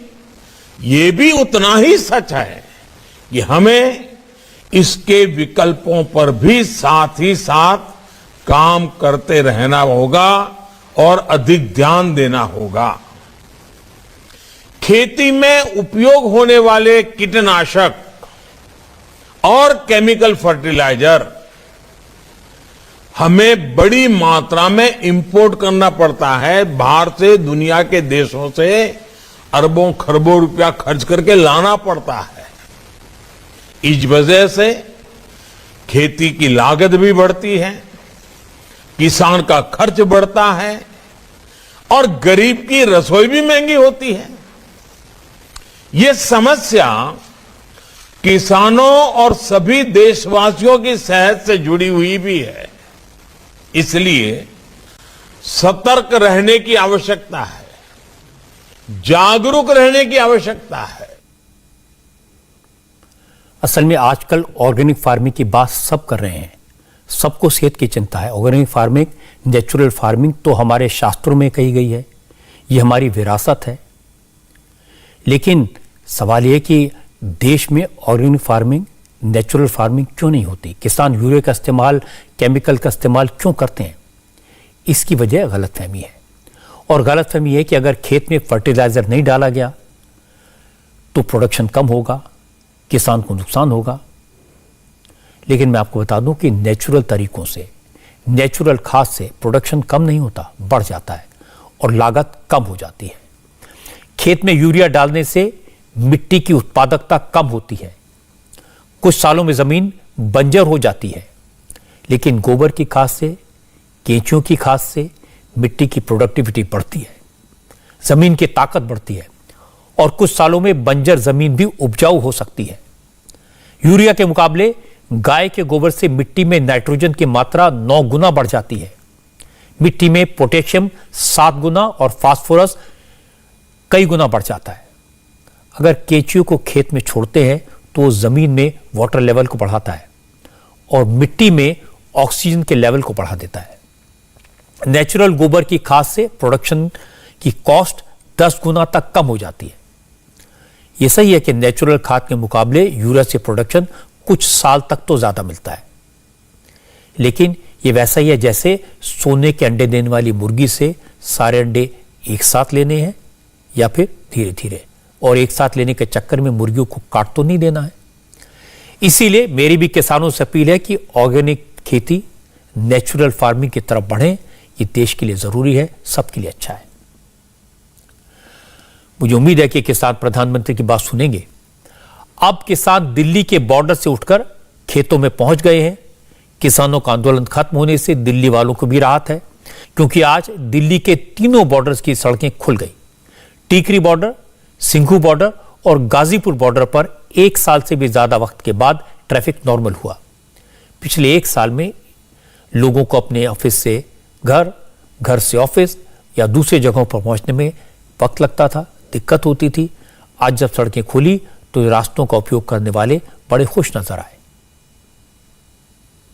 ये भी उतना ही सच है कि हमें इसके विकल्पों पर भी साथ ही साथ काम करते रहना होगा और अधिक ध्यान देना होगा। खेती में उपयोग होने वाले कीटनाशक और केमिकल फर्टिलाइजर हमें बड़ी मात्रा में इंपोर्ट करना पड़ता है। बाहर से, दुनिया के देशों से अरबों खरबों रुपया खर्च करके लाना पड़ता है। इस वजह से खेती की लागत भी बढ़ती है, किसान का खर्च बढ़ता है और गरीब की रसोई भी महंगी होती है। ये समस्या किसानों और सभी देशवासियों की सेहत से जुड़ी हुई भी है। इसलिए सतर्क रहने की आवश्यकता है, जागरूक रहने की आवश्यकता है। असल में आजकल ऑर्गेनिक फार्मिंग की बात सब कर रहे हैं, सबको सेहत की चिंता है। ऑर्गेनिक फार्मिंग, नेचुरल फार्मिंग तो हमारे शास्त्रों में कही गई है, ये हमारी विरासत है। लेकिन सवाल यह कि देश में ऑर्गेनिक फार्मिंग, नेचुरल फार्मिंग क्यों नहीं होती? किसान यूरिया का इस्तेमाल, केमिकल का इस्तेमाल क्यों करते हैं? इसकी वजह गलतफहमी है। और गलतफहमी है कि अगर खेत में फर्टिलाइजर नहीं डाला गया तो प्रोडक्शन कम होगा, किसान को नुकसान होगा। लेकिन मैं आपको बता दूं कि नेचुरल तरीकों से, नेचुरल खाद से प्रोडक्शन कम नहीं होता, बढ़ जाता है और लागत कम हो जाती है। खेत में यूरिया डालने से मिट्टी की उत्पादकता कम होती है, कुछ सालों में जमीन बंजर हो जाती है। लेकिन गोबर की खाद से, केंचुओं की खाद से मिट्टी की प्रोडक्टिविटी बढ़ती है, जमीन की ताकत बढ़ती है और कुछ सालों में बंजर जमीन भी उपजाऊ हो सकती है। यूरिया के मुकाबले गाय के गोबर से मिट्टी में नाइट्रोजन की मात्रा 9 गुना बढ़ जाती है। मिट्टी में पोटेशियम 7 गुना और फास्फोरस कई गुना बढ़ जाता है। अगर केंचुओं को खेत में छोड़ते हैं तो जमीन में वाटर लेवल को बढ़ाता है और मिट्टी में ऑक्सीजन के लेवल को बढ़ा देता है। नेचुरल गोबर की खाद से प्रोडक्शन की कॉस्ट 10 गुना तक कम हो जाती है। यह सही है कि नेचुरल खाद के मुकाबले यूरिया से प्रोडक्शन कुछ साल तक तो ज्यादा मिलता है, लेकिन यह वैसा ही है जैसे सोने के अंडे देने वाली मुर्गी से सारे अंडे एक साथ लेने हैं या फिर धीरे धीरे, और एक साथ लेने के चक्कर में मुर्गियों को काट तो नहीं देना है। इसीलिए मेरी भी किसानों से अपील है कि ऑर्गेनिक खेती, नेचुरल फार्मिंग की तरफ बढ़ें। ये देश के लिए जरूरी है, सबके लिए अच्छा है। मुझे उम्मीद है कि किसान प्रधानमंत्री की बात सुनेंगे। अब किसान दिल्ली के बॉर्डर से उठकर खेतों में पहुंच गए हैं। किसानों का आंदोलन खत्म होने से दिल्ली वालों को भी राहत है, क्योंकि आज दिल्ली के तीनों बॉर्डर्स की सड़कें खुल गई। टीकरी बॉर्डर, सिंघू बॉर्डर और गाजीपुर बॉर्डर पर 1 साल से भी ज्यादा वक्त के बाद ट्रैफिक नॉर्मल हुआ। पिछले 1 साल में लोगों को अपने ऑफिस से घर, घर से ऑफिस या दूसरी जगहों पर पहुंचने में वक्त लगता था, दिक्कत होती थी। आज जब सड़कें खुली तो रास्तों का उपयोग करने वाले बड़े खुश नजर आए।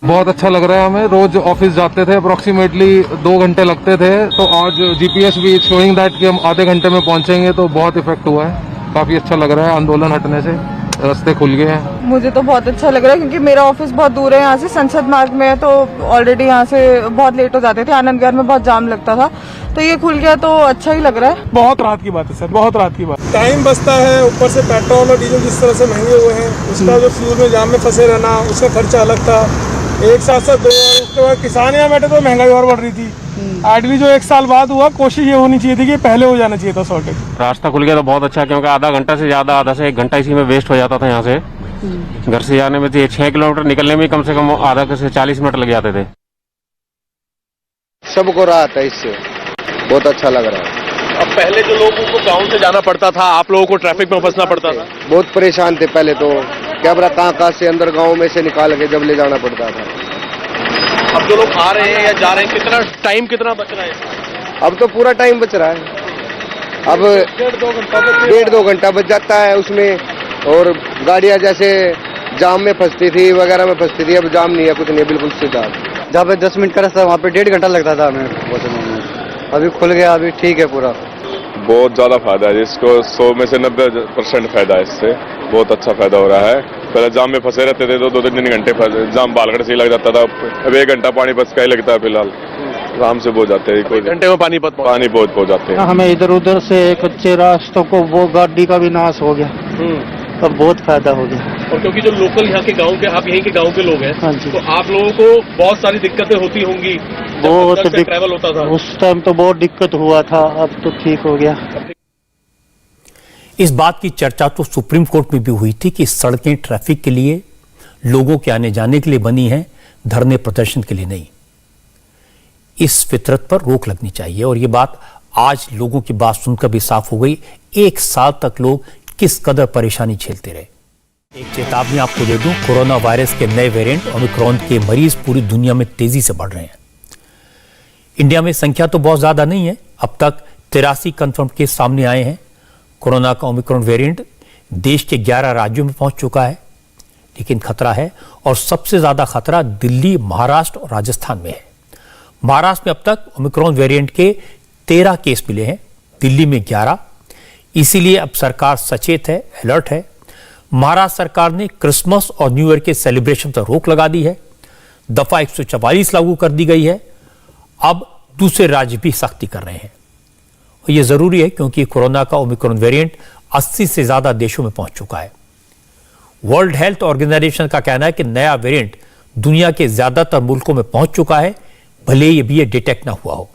बहुत अच्छा लग रहा है हमें। रोज ऑफिस जाते थे, अप्रोक्सीमेटली 2 घंटे लगते थे, तो आज जीपीएस भी शोइंग दैट कि हम आधे घंटे में पहुंचेंगे, तो बहुत इफेक्ट हुआ है। काफी अच्छा लग रहा है, आंदोलन हटने से रास्ते खुल गए हैं। मुझे तो बहुत अच्छा लग रहा है, क्योंकि मेरा ऑफिस बहुत दूर है यहाँ से, संसद मार्ग में है, तो ऑलरेडी यहाँ से बहुत लेट हो जाते थे। आनंद विहार में बहुत जाम लगता था, तो ये खुल गया तो अच्छा ही लग रहा है। बहुत राहत की बात है सर, बहुत राहत की बात। टाइम बचता है, ऊपर से पेट्रोल और डीजल जिस तरह से महंगे हुए हैं, उसका जो फ्यूल में जाम में फंसे रहना, उसका खर्चा अलग था। एक साथ साथ 2 और उसके बाद किसान यहाँ बैठे तो महंगाई और बढ़ रही थी। एटलीस्ट जो 1 साल बाद हुआ, कोशिश ये होनी चाहिए थी कि पहले हो जाना चाहिए था सॉर्टेज। रास्ता खुल गया तो बहुत अच्छा, क्योंकि आधा घंटा से ज़्यादा, आधा से 1 घंटा इसी में वेस्ट हो जाता था। यहाँ से घर से जाने में 6 किलोमीटर निकलने में कम से कम आधा से 40 मिनट लग जाते थे। सबको राहत है इससे, बहुत अच्छा लग रहा है। अब पहले जो लोगों को गांव से जाना पड़ता था, आप लोगों को ट्रैफिक में फंसना पड़ता था, बहुत परेशान थे पहले तो, क्या पता कहाँ से अंदर गांव में से निकाल के जब ले जाना पड़ता था। अब जो लोग आ रहे हैं या जा रहे हैं, कितना बच रहा है? अब तो पूरा टाइम बच रहा है। अब 1.5-2 घंटा बच जाता है उसमें, और गाड़ियां जैसे जाम में फंसती थी वगैरह में फंसती थी, अब जाम नहीं है, कुछ नहीं, बिल्कुल सीधा। जहाँ पे 10 मिनट का रास्ता वहाँ पे 1.5 घंटा लगता था हमें पहुँचने में। अभी खुल गया, अभी ठीक है पूरा। बहुत ज़्यादा फायदा है, इसको 100 में से 90% फायदा है इससे, बहुत अच्छा फायदा हो रहा है। पहले जाम में फंसे रहते थे तो 2-3 घंटे जाम बालगढ़ से ही लग जाता था, अब 1 घंटा पानीपत का ही लगता है। फिलहाल आराम से पहुंच जाते हैं, 1 घंटे में पानीपत पहुंच जाते हैं। हमें इधर उधर से कच्चे रास्तों को वो गाड़ी का भी नाश हो गया, अब बहुत फायदा हो गया। और क्योंकि जो लोकल यहाँ के गांव के, आप यहीं के गांव के लोग हैं, तो आप लोगों को बहुत सारी दिक्कतें होती होंगी, बहुत ट्रैवल होता था उस टाइम, तो बहुत दिक्कत हुआ था, अब तो ठीक हो गया। इस बात की चर्चा तो सुप्रीम कोर्ट में भी हुई थी कि सड़कें ट्रैफिक के लिए, लोगों के आने जाने के लिए बनी हैं, धरने प्रदर्शन के लिए नहीं। इस फितरत पर रोक लगनी चाहिए, और ये बात आज लोगों की बात सुनकर भी साफ हो गई। 1 साल तक लोग किस कदर परेशानी झेलते रहे। एक चेतावनी आपको दे दूं, कोरोना वायरस के नए वेरिएंट ओमिक्रॉन के मरीज पूरी दुनिया में तेजी से बढ़ रहे हैं। इंडिया में संख्या तो बहुत ज्यादा नहीं है, अब तक 83 कंफर्म केस सामने आए हैं। कोरोना का ओमिक्रॉन वेरिएंट देश के 11 राज्यों में पहुंच चुका है, लेकिन खतरा है, और सबसे ज्यादा खतरा दिल्ली, महाराष्ट्र और राजस्थान में है। महाराष्ट्र में अब तक ओमिक्रॉन वेरिएंट के 13 केस मिले हैं, दिल्ली में 11। इसीलिए अब सरकार सचेत है, अलर्ट है। महाराष्ट्र सरकार ने क्रिसमस और न्यू ईयर के सेलिब्रेशन पर रोक लगा दी है। दफा 144 लागू कर दी गई है। अब दूसरे राज्य भी सख्ती कर रहे हैं, और यह जरूरी है क्योंकि कोरोना का ओमिक्रॉन वेरिएंट 80 से ज्यादा देशों में पहुंच चुका है। वर्ल्ड हेल्थ ऑर्गेनाइजेशन का कहना है कि नया वेरिएंट दुनिया के ज्यादातर मुल्कों में पहुंच चुका है, भले ही भी ये डिटेक्ट ना हुआ हो।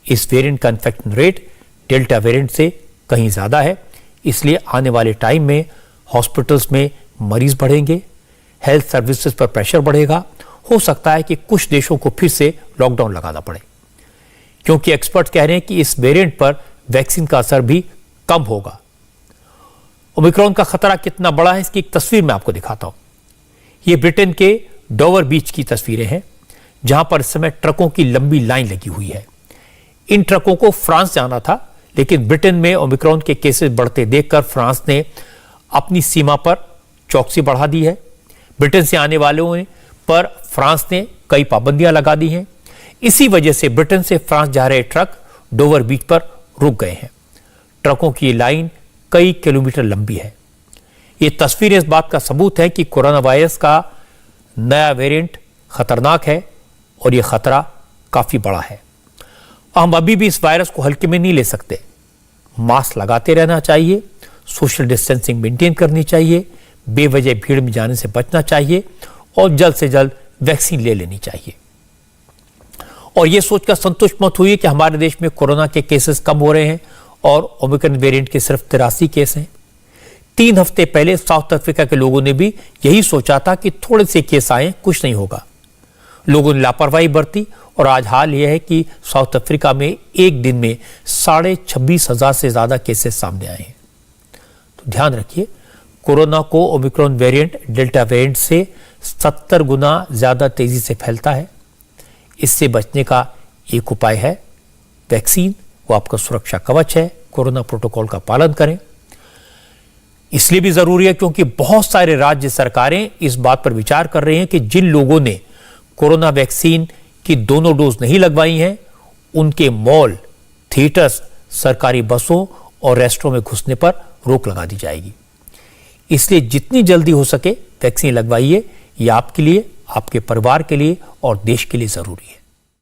इस वेरिएंट का इन्फेक्शन रेट डेल्टा वेरिएंट से कहीं ज्यादा है, इसलिए आने वाले टाइम में हॉस्पिटल्स में मरीज बढ़ेंगे, हेल्थ सर्विसेज पर प्रेशर बढ़ेगा। हो सकता है कि कुछ देशों को फिर से लॉकडाउन लगाना पड़े, क्योंकि एक्सपर्ट कह रहे हैं कि इस वेरिएंट पर वैक्सीन का असर भी कम होगा। ओमिक्रॉन का खतरा कितना बड़ा है, इसकी एक तस्वीर मैं आपको दिखाता हूं। ये ब्रिटेन के डोवर बीच की तस्वीरें हैं, जहां पर इस समय ट्रकों की लंबी लाइन लगी हुई है। इन ट्रकों को फ्रांस जाना था, लेकिन ब्रिटेन में ओमिक्रॉन के केसेस बढ़ते देखकर फ्रांस ने अपनी सीमा पर चौकसी बढ़ा दी है। ब्रिटेन से आने वालों पर फ्रांस ने कई पाबंदियां लगा दी हैं। इसी वजह से ब्रिटेन से फ्रांस जा रहे ट्रक डोवर बीच पर रुक गए हैं। ट्रकों की लाइन कई किलोमीटर लंबी है। ये तस्वीर इस बात का सबूत है कि कोरोना वायरस का नया वेरिएंट खतरनाक है, और यह खतरा काफी बड़ा है। हम अभी भी इस वायरस को हल्के में नहीं ले सकते। मास्क लगाते रहना चाहिए, सोशल डिस्टेंसिंग मेंटेन करनी चाहिए, बेवजह भीड़ में जाने से बचना चाहिए, और जल्द से जल्द वैक्सीन ले लेनी चाहिए। और यह सोचकर संतुष्ट मत हुई कि हमारे देश में कोरोना के केसेस कम हो रहे हैं और ओमिक्रॉन वेरिएंट के सिर्फ 83 केस हैं। 3 हफ्ते पहले साउथ अफ्रीका के लोगों ने भी यही सोचा था कि थोड़े से केस आए, कुछ नहीं होगा। लोगों ने लापरवाही बरती, और आज हाल यह है कि साउथ अफ्रीका में एक दिन में 26,500 से ज्यादा केसेस सामने आए हैं। तो ध्यान रखिए, कोरोना को ओमिक्रॉन वेरिएंट डेल्टा वेरिएंट से 70 गुना ज्यादा तेजी से फैलता है। इससे बचने का एक उपाय है वैक्सीन, वो आपका सुरक्षा कवच है। कोरोना प्रोटोकॉल का पालन करें। इसलिए भी जरूरी है क्योंकि बहुत सारे राज्य सरकारें इस बात पर विचार कर रहे हैं कि जिन लोगों ने कोरोना वैक्सीन की दोनों डोज नहीं लगवाई हैं, उनके मॉल, थिएटर्स, सरकारी बसों और रेस्टोरेंट में घुसने पर रोक लगा दी जाएगी। इसलिए जितनी जल्दी हो सके वैक्सीन लगवाइए। यह आपके लिए, आपके परिवार के लिए और देश के लिए जरूरी है।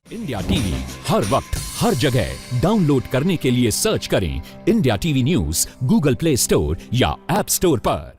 इंडिया टीवी हर वक्त हर जगह डाउनलोड करने के लिए सर्च करें India TV news Google play store या ऐप स्टोर पर।